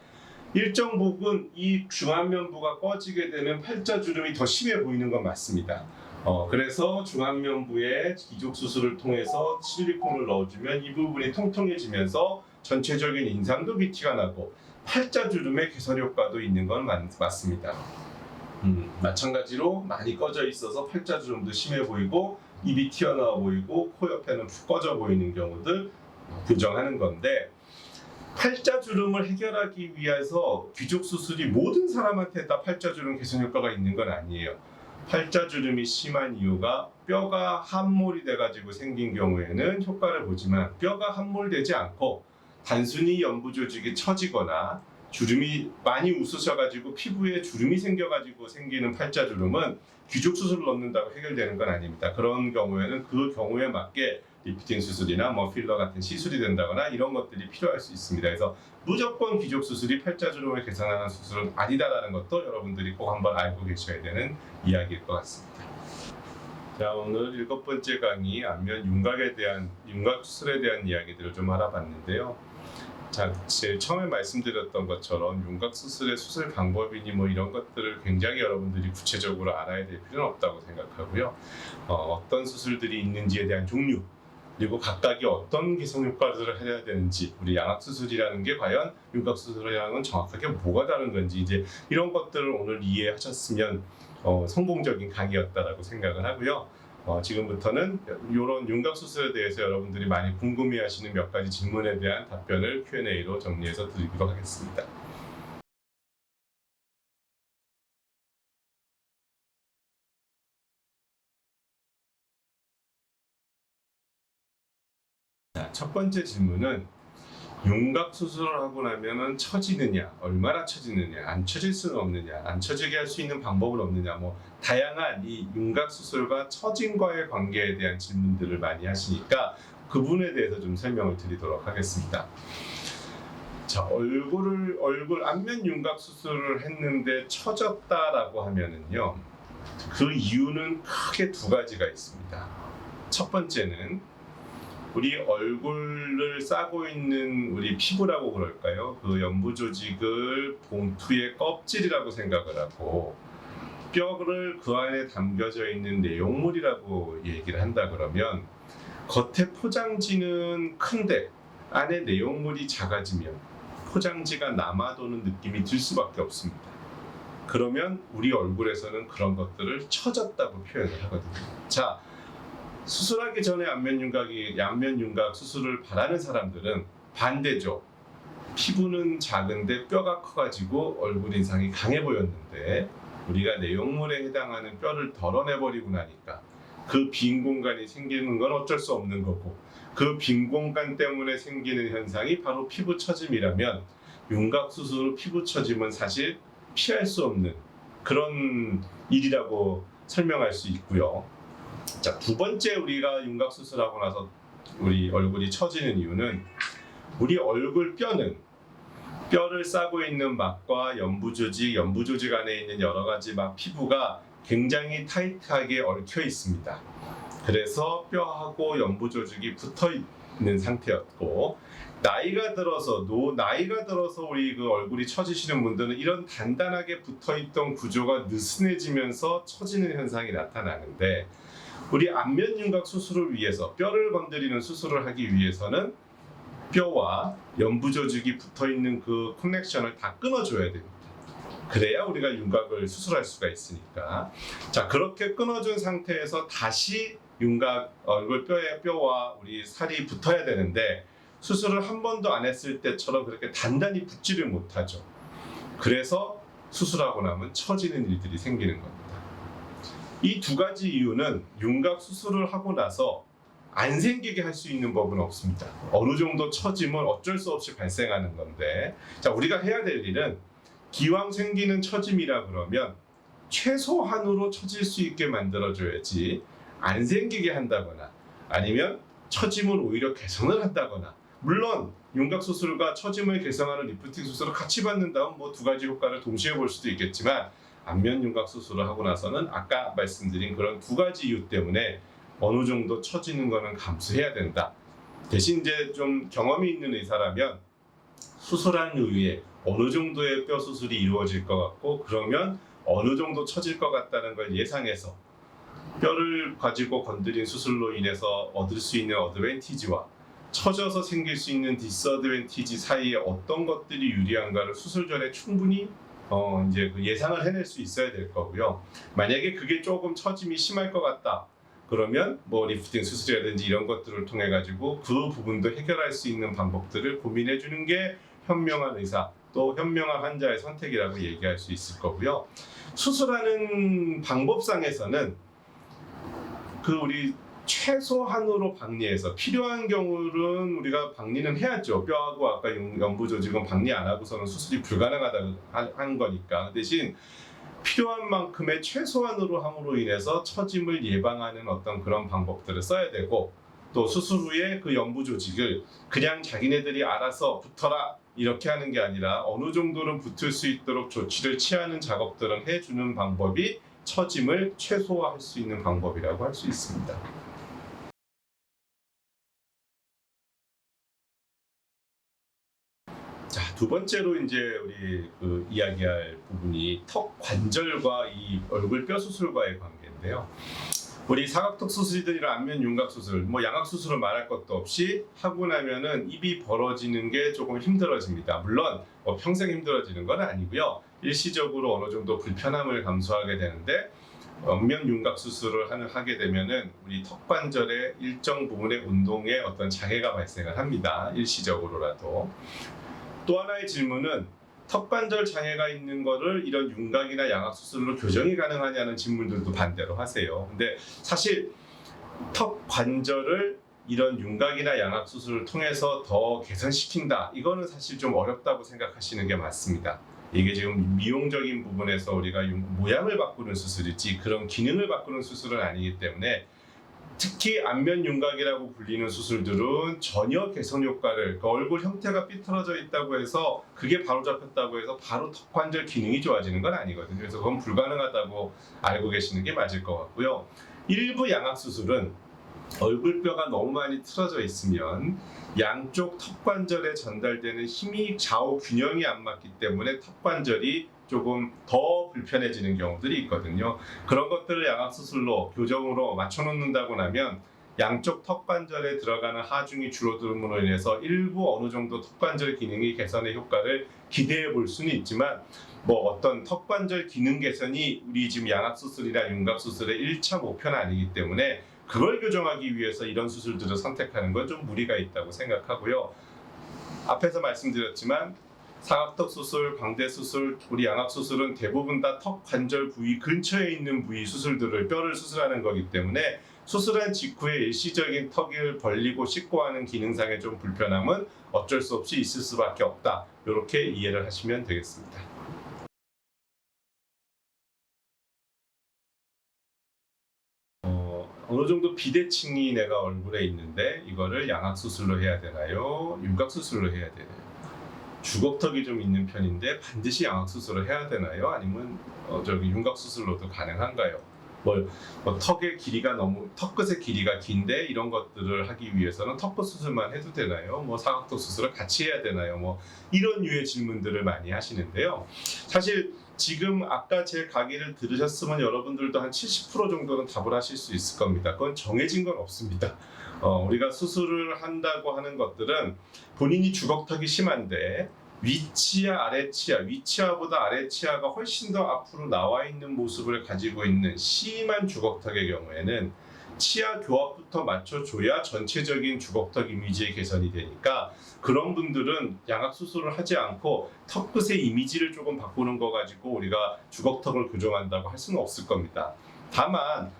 일정 부분 이 중안면부가 꺼지게 되면 팔자주름이 더 심해 보이는 건 맞습니다. 그래서 중안면부에 귀족 수술을 통해서 실리콘을 넣어주면 이 부분이 통통해지면서 전체적인 인상도 귀티가 나고 팔자주름의 개선 효과도 있는 건 맞습니다. 마찬가지로 많이 꺼져 있어서 팔자주름도 심해 보이고 입이 튀어나와 보이고 코 옆에는 푹 꺼져 보이는 경우들 부정하는 건데, 팔자주름을 해결하기 위해서 귀족 수술이 모든 사람한테 다 팔자주름 개선 효과가 있는 건 아니에요. 팔자주름이 심한 이유가 뼈가 함몰이 돼가지고 생긴 경우에는 효과를 보지만, 뼈가 함몰되지 않고 단순히 연부 조직이 처지거나 주름이 많이 웃으셔가지고 피부에 주름이 생겨가지고 생기는 팔자주름은 귀족 수술을 넣는다고 해결되는 건 아닙니다. 그런 경우에는 그 경우에 맞게 리프팅 수술이나 뭐 필러 같은 시술이 된다거나 이런 것들이 필요할 수 있습니다. 그래서 무조건 귀족 수술이 팔자주름을 개선하는 수술은 아니다라는 것도 여러분들이 꼭 한번 알고 계셔야 되는 이야기일 것 같습니다. 자, 오늘 7번째 강의 안면 윤곽 수술에 대한 이야기들을 좀 알아봤는데요. 자, 제일 처음에 말씀드렸던 것처럼 윤곽 수술의 수술 방법이니 뭐 이런 것들을 굉장히 여러분들이 구체적으로 알아야 될 필요는 없다고 생각하고요. 어떤 수술들이 있는지에 대한 종류, 그리고 각각이 어떤 개선 효과들을 해야 되는지, 우리 양악 수술이라는 게 과연 윤곽 수술이라는 건 정확하게 뭐가 다른 건지, 이제 이런 것들을 오늘 이해하셨으면 성공적인 강의였다라고 생각을 하고요. 지금부터는 이런 윤곽 수술에 대해서 여러분들이 많이 궁금해하시는 몇 가지 질문에 대한 답변을 Q&A로 정리해서 드리도록 하겠습니다. 자, 첫 번째 질문은 윤곽 수술을 하고 나면은 처지느냐, 얼마나 처지느냐, 안 처질 수는 없느냐, 안 처지게 할 수 있는 방법은 없느냐, 뭐 다양한 이 윤곽 수술과 처짐과의 관계에 대한 질문들을 많이 하시니까 그분에 대해서 좀 설명을 드리도록 하겠습니다. 자, 얼굴 안면 윤곽 수술을 했는데 처졌다라고 하면은요, 그 이유는 크게 두 가지가 있습니다. 첫 번째는 우리 얼굴을 싸고 있는 우리 피부라고 그럴까요? 그 연부 조직을 봉투의 껍질이라고 생각을 하고, 뼈를 그 안에 담겨져 있는 내용물이라고 얘기를 한다 그러면, 겉에 포장지는 큰데 안에 내용물이 작아지면 포장지가 남아도는 느낌이 들 수밖에 없습니다. 그러면 우리 얼굴에서는 그런 것들을 처졌다고 표현을 하거든요. 자, 수술하기 전에 안면 윤곽 수술을 바라는 사람들은 반대죠. 피부는 작은데 뼈가 커가지고 얼굴 인상이 강해 보였는데, 우리가 내용물에 해당하는 뼈를 덜어내버리고 나니까 그 빈 공간이 생기는 건 어쩔 수 없는 거고, 그 빈 공간 때문에 생기는 현상이 바로 피부 처짐이라면, 윤곽 수술 후 피부 처짐은 사실 피할 수 없는 그런 일이라고 설명할 수 있고요. 자, 두 번째 우리가 윤곽 수술하고 나서 우리 얼굴이 처지는 이유는, 우리 얼굴 뼈를 싸고 있는 막과 연부 조직 안에 있는 여러 가지 막 피부가 굉장히 타이트하게 얽혀 있습니다. 그래서 뼈하고 연부 조직이 붙어 있는 상태였고, 나이가 들어서 우리 그 얼굴이 처지시는 분들은 이런 단단하게 붙어있던 구조가 느슨해지면서 처지는 현상이 나타나는데, 우리 안면 윤곽 수술을 위해서 뼈를 건드리는 수술을 하기 위해서는 뼈와 연부 조직이 붙어있는 그 커넥션을 다 끊어줘야 됩니다. 그래야 우리가 윤곽을 수술할 수가 있으니까. 자, 그렇게 끊어준 상태에서 다시 윤곽, 얼굴 뼈와 우리 살이 붙어야 되는데, 수술을 한 번도 안 했을 때처럼 그렇게 단단히 붙지를 못하죠. 그래서 수술하고 나면 처지는 일들이 생기는 겁니다. 이 두 가지 이유는 윤곽 수술을 하고 나서 안 생기게 할 수 있는 법은 없습니다. 어느 정도 처짐은 어쩔 수 없이 발생하는 건데, 자, 우리가 해야 될 일은 기왕 생기는 처짐이라 그러면 최소한으로 처질 수 있게 만들어줘야지, 안 생기게 한다거나 아니면 처짐을 오히려 개선을 한다거나, 물론 윤곽 수술과 처짐을 개선하는 리프팅 수술을 같이 받는다면 뭐 두 가지 효과를 동시에 볼 수도 있겠지만, 안면 윤곽 수술을 하고 나서는 아까 말씀드린 그런 두 가지 이유 때문에 어느 정도 처지는 거는 감수해야 된다. 대신 이제 좀 경험이 있는 의사라면 수술한 이후에 어느 정도의 뼈 수술이 이루어질 것 같고, 그러면 어느 정도 처질 것 같다는 걸 예상해서 뼈를 가지고 건드린 수술로 인해서 얻을 수 있는 어드밴티지와 처져서 생길 수 있는 디스어드밴티지 사이에 어떤 것들이 유리한가를 수술 전에 충분히 이제 그 예상을 해낼 수 있어야 될 거고요. 만약에 그게 조금 처짐이 심할 것 같다, 그러면 뭐 리프팅 수술이라든지 이런 것들을 통해 가지고 그 부분도 해결할 수 있는 방법들을 고민해 주는 게 현명한 의사, 또 현명한 환자의 선택이라고 얘기할 수 있을 거고요. 수술하는 방법상에서는 그 우리 최소한으로 박리해서, 필요한 경우는 우리가 박리는 해야죠. 뼈하고 아까 연부 조직은 박리 안 하고서는 수술이 불가능하다고 한 거니까. 대신 필요한 만큼의 최소한으로 함으로 인해서 처짐을 예방하는 어떤 그런 방법들을 써야 되고, 또 수술 후에 그 연부 조직을 그냥 자기네들이 알아서 붙어라 이렇게 하는 게 아니라 어느 정도는 붙을 수 있도록 조치를 취하는 작업들은 해주는 방법이 처짐을 최소화할 수 있는 방법이라고 할 수 있습니다. 자, 두 번째로 이제 우리 그 이야기할 부분이 턱 관절과 이 얼굴 뼈 수술과의 관계인데요. 우리 사각턱 수술이나 안면 윤곽 수술, 뭐 양악 수술을 말할 것도 없이 하고 나면은 입이 벌어지는 게 조금 힘들어집니다. 물론 평생 힘들어지는 건 아니고요. 일시적으로 어느 정도 불편함을 감수하게 되는데, 안면 윤곽 수술을 하게 되면은 우리 턱 관절의 일정 부분의 운동에 어떤 장애가 발생을 합니다. 일시적으로라도. 또 하나의 질문은 턱관절 장애가 있는 거를 이런 윤곽이나 양악 수술로 교정이 가능하냐는 질문들도 반대로 하세요. 근데 사실 턱 관절을 이런 윤곽이나 양악 수술을 통해서 더 개선시킨다, 이거는 사실 좀 어렵다고 생각하시는 게 맞습니다. 이게 지금 미용적인 부분에서 우리가 모양을 바꾸는 수술이지 그런 기능을 바꾸는 수술은 아니기 때문에, 특히 안면 윤곽이라고 불리는 수술들은 전혀 개선 효과를, 그 얼굴 형태가 삐뚤어져 있다고 해서 그게 바로 잡혔다고 해서 바로 턱 관절 기능이 좋아지는 건 아니거든요. 그래서 그건 불가능하다고 알고 계시는 게 맞을 것 같고요. 일부 양악 수술은 얼굴뼈가 너무 많이 틀어져 있으면 양쪽 턱 관절에 전달되는 힘이 좌우 균형이 안 맞기 때문에 턱 관절이 조금 더 불편해지는 경우들이 있거든요. 그런 것들을 양악 수술로 교정으로 맞춰 놓는다고 나면 양쪽 턱 관절에 들어가는 하중이 줄어들므로 인해서 일부 어느 정도 턱 관절 기능이 개선의 효과를 기대해 볼 수는 있지만, 뭐 어떤 턱 관절 기능 개선이 우리 지금 양악 수술이나 윤곽 수술의 1차 목표는 아니기 때문에 그걸 교정하기 위해서 이런 수술들을 선택하는 건 좀 무리가 있다고 생각하고요. 앞에서 말씀드렸지만 사각턱 수술, 광대 수술, 우리 양악 수술은 대부분 다 턱 관절 부위 근처에 있는 부위 수술들을, 뼈를 수술하는 거기 때문에 수술한 직후에 일시적인 턱을 벌리고 씻고 하는 기능상의 좀 불편함은 어쩔 수 없이 있을 수밖에 없다, 이렇게 이해를 하시면 되겠습니다. 어느 정도 비대칭이 내가 얼굴에 있는데 이거를 양악 수술로 해야 되나요? 윤곽 수술로 해야 되나요? 주걱턱이 좀 있는 편인데 반드시 양악 수술을 해야 되나요? 아니면 윤곽 수술로도 가능한가요? 턱의 길이가 턱끝의 길이가 긴데 이런 것들을 하기 위해서는 턱끝 수술만 해도 되나요? 사각턱 수술을 같이 해야 되나요? 이런 류의 질문들을 많이 하시는데요. 사실 지금 아까 제 강의를 들으셨으면 여러분들도 한 70% 정도는 답을 하실 수 있을 겁니다. 그건 정해진 건 없습니다. 우리가 수술을 한다고 하는 것들은 본인이 주걱턱이 심한데 위치와 아래치아, 위치아보다 아래치아가 훨씬 더 앞으로 나와 있는 모습을 가지고 있는 심한 주걱턱의 경우에는 치아 교합부터 맞춰줘야 전체적인 주걱턱 이미지의 개선이 되니까 그런 분들은 양악 수술을 하지 않고 턱끝의 이미지를 조금 바꾸는 거 가지고 우리가 주걱턱을 교정한다고 할 수는 없을 겁니다. 다만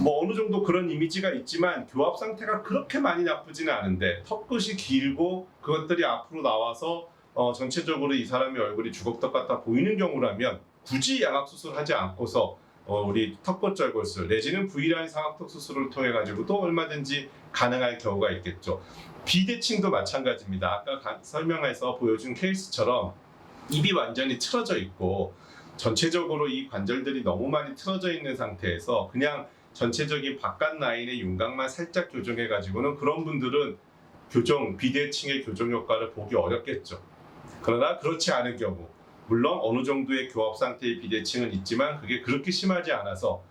어느 정도 그런 이미지가 있지만 교합 상태가 그렇게 많이 나쁘지는 않은데 턱끝이 길고 그것들이 앞으로 나와서 전체적으로 이 사람의 얼굴이 주걱턱 같아 보이는 경우라면 굳이 양악 수술하지 않고서 우리 턱끝 절골술 내지는 V라인 상악턱 수술을 통해 가지고도 얼마든지 가능할 경우가 있겠죠. 비대칭도 마찬가지입니다. 아까 설명해서 보여준 케이스처럼 입이 완전히 틀어져 있고 전체적으로 이 관절들이 너무 많이 틀어져 있는 상태에서 그냥 전체적인 바깥 라인의 윤곽만 살짝 교정해 가지고는 그런 분들은 비대칭의 교정 효과를 보기 어렵겠죠. 그러나 그렇지 않은 경우 물론 어느 정도의 교합 상태의 비대칭은 있지만 그게 그렇게 심하지 않아서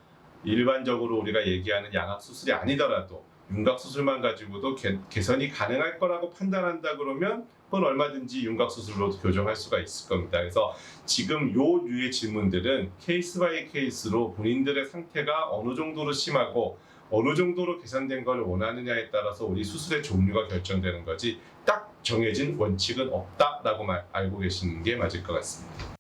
일반적으로 우리가 얘기하는 양악 수술이 아니더라도 윤곽 수술만 가지고도 개선이 가능할 거라고 판단한다 그러면 그건 얼마든지 윤곽 수술로 교정할 수가 있을 겁니다. 그래서 지금 요 류의 질문들은 케이스 바이 케이스로 본인들의 상태가 어느 정도로 심하고 어느 정도로 개선된 걸 원하느냐에 따라서 우리 수술의 종류가 결정되는 거지 딱 정해진 원칙은 없다라고 알고 계시는 게 맞을 것 같습니다.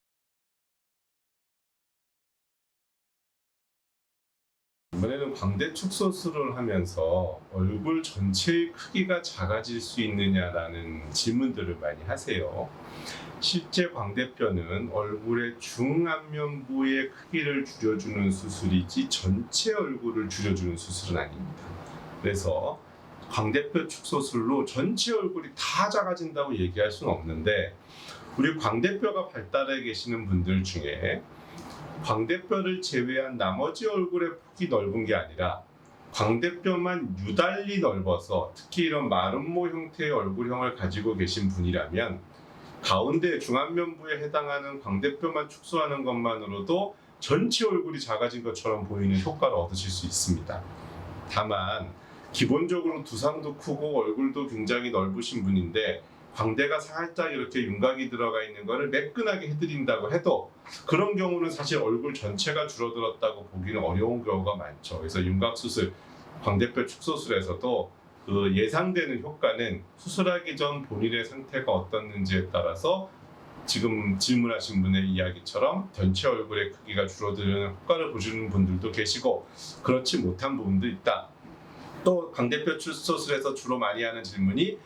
이번에는 광대 축소술을 하면서 얼굴 전체의 크기가 작아질 수 있느냐라는 질문들을 많이 하세요. 실제 광대뼈는 얼굴의 중안면부의 크기를 줄여주는 수술이지 전체 얼굴을 줄여주는 수술은 아닙니다. 그래서 광대뼈 축소술로 전체 얼굴이 다 작아진다고 얘기할 수는 없는데 우리 광대뼈가 발달해 계시는 분들 중에 광대뼈를 제외한 나머지 얼굴의 폭이 넓은 게 아니라 광대뼈만 유달리 넓어서 특히 이런 마름모 형태의 얼굴형을 가지고 계신 분이라면 가운데 중안면부에 해당하는 광대뼈만 축소하는 것만으로도 전체 얼굴이 작아진 것처럼 보이는 효과를 얻으실 수 있습니다. 다만 기본적으로 두상도 크고 얼굴도 굉장히 넓으신 분인데 광대가 살짝 이렇게 윤곽이 들어가 있는 거를 매끈하게 해드린다고 해도 그런 경우는 사실 얼굴 전체가 줄어들었다고 보기는 어려운 경우가 많죠. 그래서 윤곽 수술, 광대뼈 축소술에서도 그 예상되는 효과는 수술하기 전 본인의 상태가 어떻는지에 따라서 지금 질문하신 분의 이야기처럼 전체 얼굴의 크기가 줄어드는 효과를 보시는 분들도 계시고 그렇지 못한 부분도 있다. 또 광대뼈 축소술에서 주로 많이 하는 질문이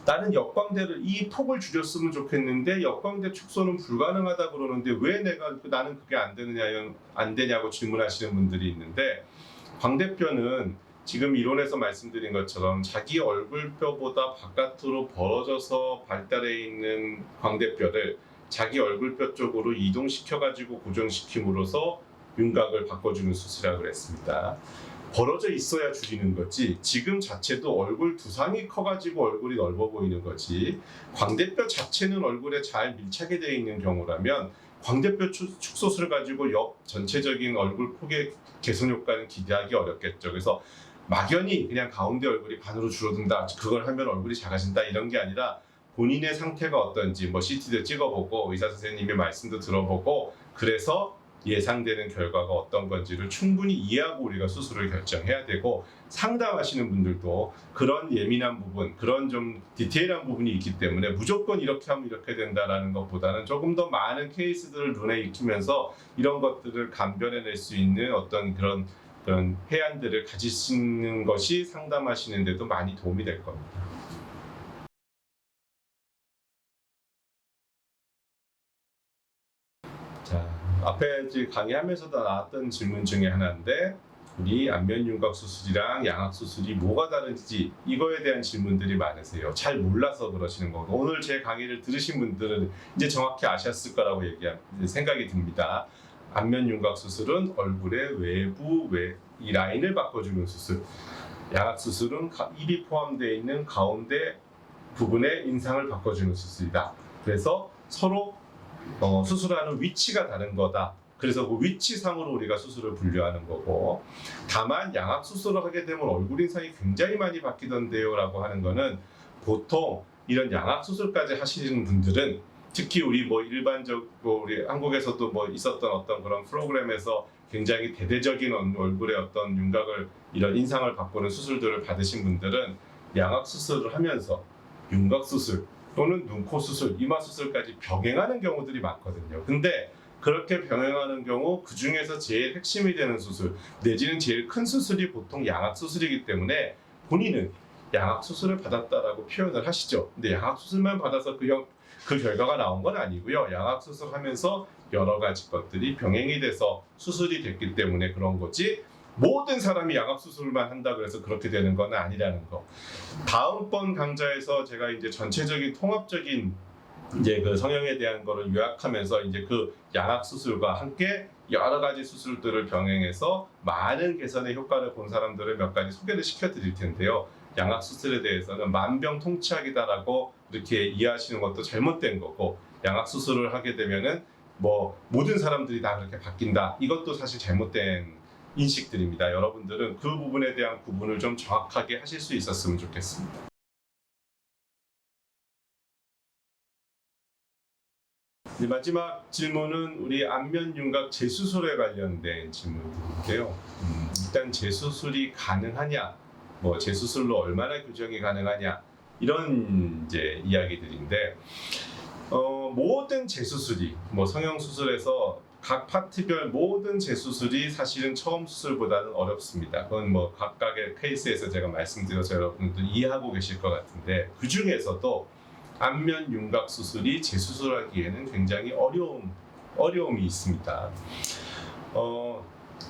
나는 역광대를 이 폭을 줄였으면 좋겠는데 역광대 축소는 불가능하다 그러는데 왜 나는 그게 안 되냐고 질문하시는 분들이 있는데 광대뼈는 지금 이론에서 말씀드린 것처럼 자기 얼굴뼈보다 바깥으로 벌어져서 발달해 있는 광대뼈를 자기 얼굴뼈 쪽으로 이동시켜 가지고 고정시킴으로써 윤곽을 바꿔주는 수술이라고 그랬습니다. 벌어져 있어야 줄이는 거지 지금 자체도 얼굴 두상이 커가지고 얼굴이 넓어 보이는 거지 광대뼈 자체는 얼굴에 잘 밀착이 되어 있는 경우라면 광대뼈 축소술을 가지고 옆 전체적인 얼굴 폭의 개선 효과는 기대하기 어렵겠죠. 그래서 막연히 그냥 가운데 얼굴이 반으로 줄어든다 그걸 하면 얼굴이 작아진다 이런 게 아니라 본인의 상태가 어떤지 CT도 찍어보고 의사 선생님의 말씀도 들어보고 그래서 예상되는 결과가 어떤 건지를 충분히 이해하고 우리가 수술을 결정해야 되고 상담하시는 분들도 그런 예민한 부분, 그런 좀 디테일한 부분이 있기 때문에 무조건 이렇게 하면 이렇게 된다라는 것보다는 조금 더 많은 케이스들을 눈에 익히면서 이런 것들을 감별해낼 수 있는 어떤 그런 해안들을 가지시는 것이 상담하시는 데도 많이 도움이 될 겁니다. 자, 앞에 강의하면서도 나왔던 질문 중에 하나인데 우리 안면윤곽 수술이랑 양악 수술이 뭐가 다른지 이거에 대한 질문들이 많으세요. 잘 몰라서 그러시는 거고 오늘 제 강의를 들으신 분들은 이제 정확히 아셨을 거라고 생각이 듭니다. 안면 윤곽 수술은 얼굴의 외부 이 라인을 바꿔주는 수술. 양악 수술은 입이 포함되어 있는 가운데 부분의 인상을 바꿔주는 수술이다. 그래서 서로 수술하는 위치가 다른 거다. 그래서 그 위치상으로 우리가 수술을 분류하는 거고, 다만 양악 수술을 하게 되면 얼굴 인상이 굉장히 많이 바뀌던데요 라고 하는 거는, 보통 이런 양악 수술까지 하시는 분들은, 특히 우리 일반적으로 우리 한국에서도 있었던 어떤 그런 프로그램에서 굉장히 대대적인 얼굴의 어떤 윤곽을, 이런 인상을 바꾸는 수술들을 받으신 분들은 양악 수술을 하면서 윤곽 수술 또는 눈코 수술, 이마 수술까지 병행하는 경우들이 많거든요. 근데 그렇게 병행하는 경우 그 중에서 제일 핵심이 되는 수술 내지는 제일 큰 수술이 보통 양악 수술이기 때문에 본인은 양악 수술을 받았다라고 표현을 하시죠. 근데 양악 수술만 받아서 그 결과가 나온 건 아니고요. 양악 수술하면서 여러 가지 것들이 병행이 돼서 수술이 됐기 때문에 그런 거지, 모든 사람이 양악 수술만 한다 그래서 그렇게 되는 건 아니라는 거. 다음번 강좌에서 제가 이제 전체적인 통합적인 이제 그 성형에 대한 거를 요약하면서 이제 그 양악 수술과 함께 여러 가지 수술들을 병행해서 많은 개선의 효과를 본 사람들을 몇 가지 소개를 시켜 드릴 텐데요. 양악 수술에 대해서는 만병통치약이다라고 이렇게 이해하시는 것도 잘못된 거고, 양악 수술을 하게 되면은 모든 사람들이 다 그렇게 바뀐다, 이것도 사실 잘못된 인식들입니다. 여러분들은 그 부분에 대한 구분을 좀 정확하게 하실 수 있었으면 좋겠습니다. 마지막 질문은 우리 안면 윤곽 재수술에 관련된 질문인데요. 일단 재수술이 가능하냐, 재수술로 얼마나 교정이 가능하냐, 이런 이제 이야기들인데, 모든 재수술이 성형 수술에서 각 파트별 모든 재수술이 사실은 처음 수술보다는 어렵습니다. 그건 각각의 케이스에서 제가 말씀드려서 여러분들 이해하고 계실 것 같은데, 그 중에서도 안면 윤곽 수술이 재수술하기에는 굉장히 어려움이 있습니다.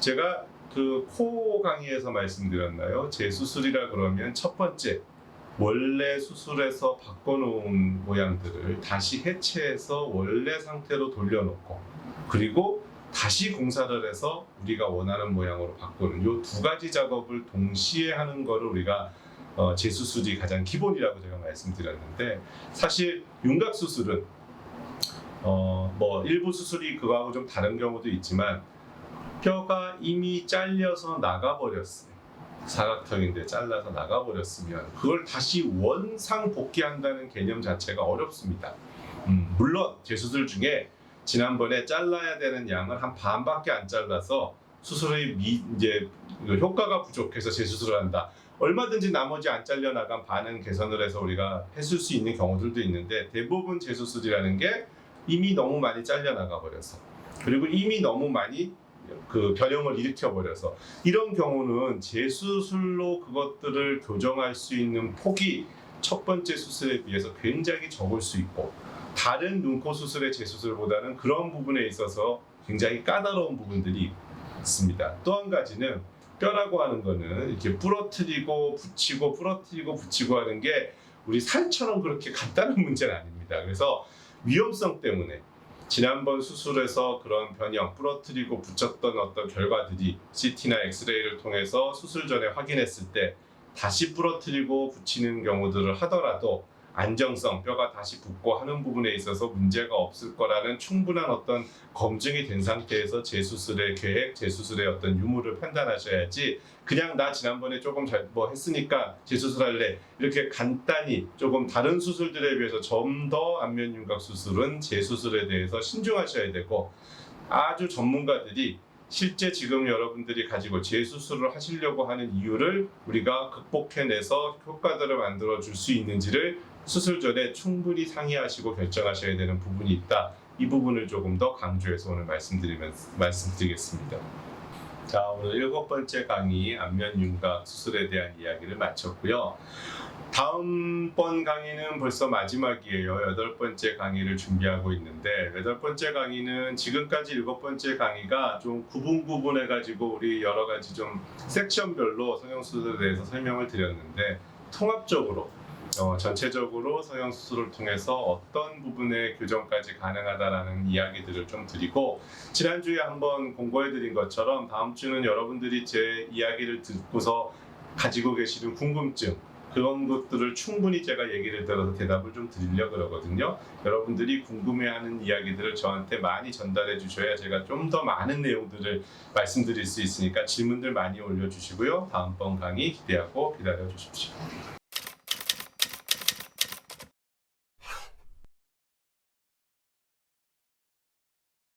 제가 그 코 강의에서 말씀드렸나요? 재수술이라 그러면 첫 번째, 원래 수술에서 바꿔놓은 모양들을 다시 해체해서 원래 상태로 돌려놓고, 그리고 다시 공사를 해서 우리가 원하는 모양으로 바꾸는 이 두 가지 작업을 동시에 하는 거를 우리가 재수술이 가장 기본이라고 제가 말씀드렸는데, 사실 윤곽 수술은 일부 수술이 그거하고 좀 다른 경우도 있지만, 뼈가 이미 잘려서 나가버렸어요. 사각형인데 잘라서 나가버렸으면 그걸 다시 원상 복귀한다는 개념 자체가 어렵습니다. 물론 재수술 중에 지난번에 잘라야 되는 양을 한 반밖에 안 잘라서 수술의 이제 효과가 부족해서 재수술을 한다, 얼마든지 나머지 안 잘려나간 반은 개선을 해서 우리가 했을 수 있는 경우들도 있는데, 대부분 재수술이라는 게 이미 너무 많이 잘려나가 버려서, 그리고 이미 너무 많이 그 변형을 일으켜버려서, 이런 경우는 재수술로 그것들을 교정할 수 있는 폭이 첫 번째 수술에 비해서 굉장히 적을 수 있고, 다른 눈코 수술의 재수술보다는 그런 부분에 있어서 굉장히 까다로운 부분들이 있습니다. 또 한 가지는, 뼈라고 하는 거는 이렇게 부러뜨리고 붙이고 부러뜨리고 붙이고 하는 게 우리 살처럼 그렇게 간단한 문제는 아닙니다. 그래서 위험성 때문에 지난번 수술에서 그런 변형, 부러뜨리고 붙였던 어떤 결과들이 CT나 엑스레이를 통해서 수술 전에 확인했을 때 다시 부러뜨리고 붙이는 경우들을 하더라도 안정성, 뼈가 다시 붙고 하는 부분에 있어서 문제가 없을 거라는 충분한 어떤 검증이 된 상태에서 재수술의 계획, 재수술의 어떤 유무를 판단하셔야지, 그냥 나 지난번에 조금 했으니까 재수술할래, 이렇게 간단히 조금 다른 수술들에 비해서 좀 더 안면 윤곽 수술은 재수술에 대해서 신중하셔야 되고, 아주 전문가들이 실제 지금 여러분들이 가지고 재수술을 하시려고 하는 이유를 우리가 극복해내서 효과들을 만들어 줄 수 있는지를 수술 전에 충분히 상의하시고 결정하셔야 되는 부분이 있다. 이 부분을 조금 더 강조해서 오늘 말씀드리겠습니다. 자, 오늘 7번째 강의 안면 윤곽 수술에 대한 이야기를 마쳤고요. 다음번 강의는 벌써 마지막이에요. 8번째 강의를 준비하고 있는데, 8번째 강의는 지금까지 7번째 강의가 좀 구분해가지고 우리 여러 가지 좀 섹션별로 성형수술에 대해서 설명을 드렸는데, 통합적으로 전체적으로 성형수술을 통해서 어떤 부분의 교정까지 가능하다라는 이야기들을 좀 드리고, 지난주에 한번 공고해드린 것처럼 다음 주는 여러분들이 제 이야기를 듣고서 가지고 계시는 궁금증, 그런 것들을 충분히 제가 얘기를 들어서 대답을 좀 드리려고 그러거든요. 여러분들이 궁금해하는 이야기들을 저한테 많이 전달해 주셔야 제가 좀 더 많은 내용들을 말씀드릴 수 있으니까 질문들 많이 올려주시고요. 다음번 강의 기대하고 기다려 주십시오.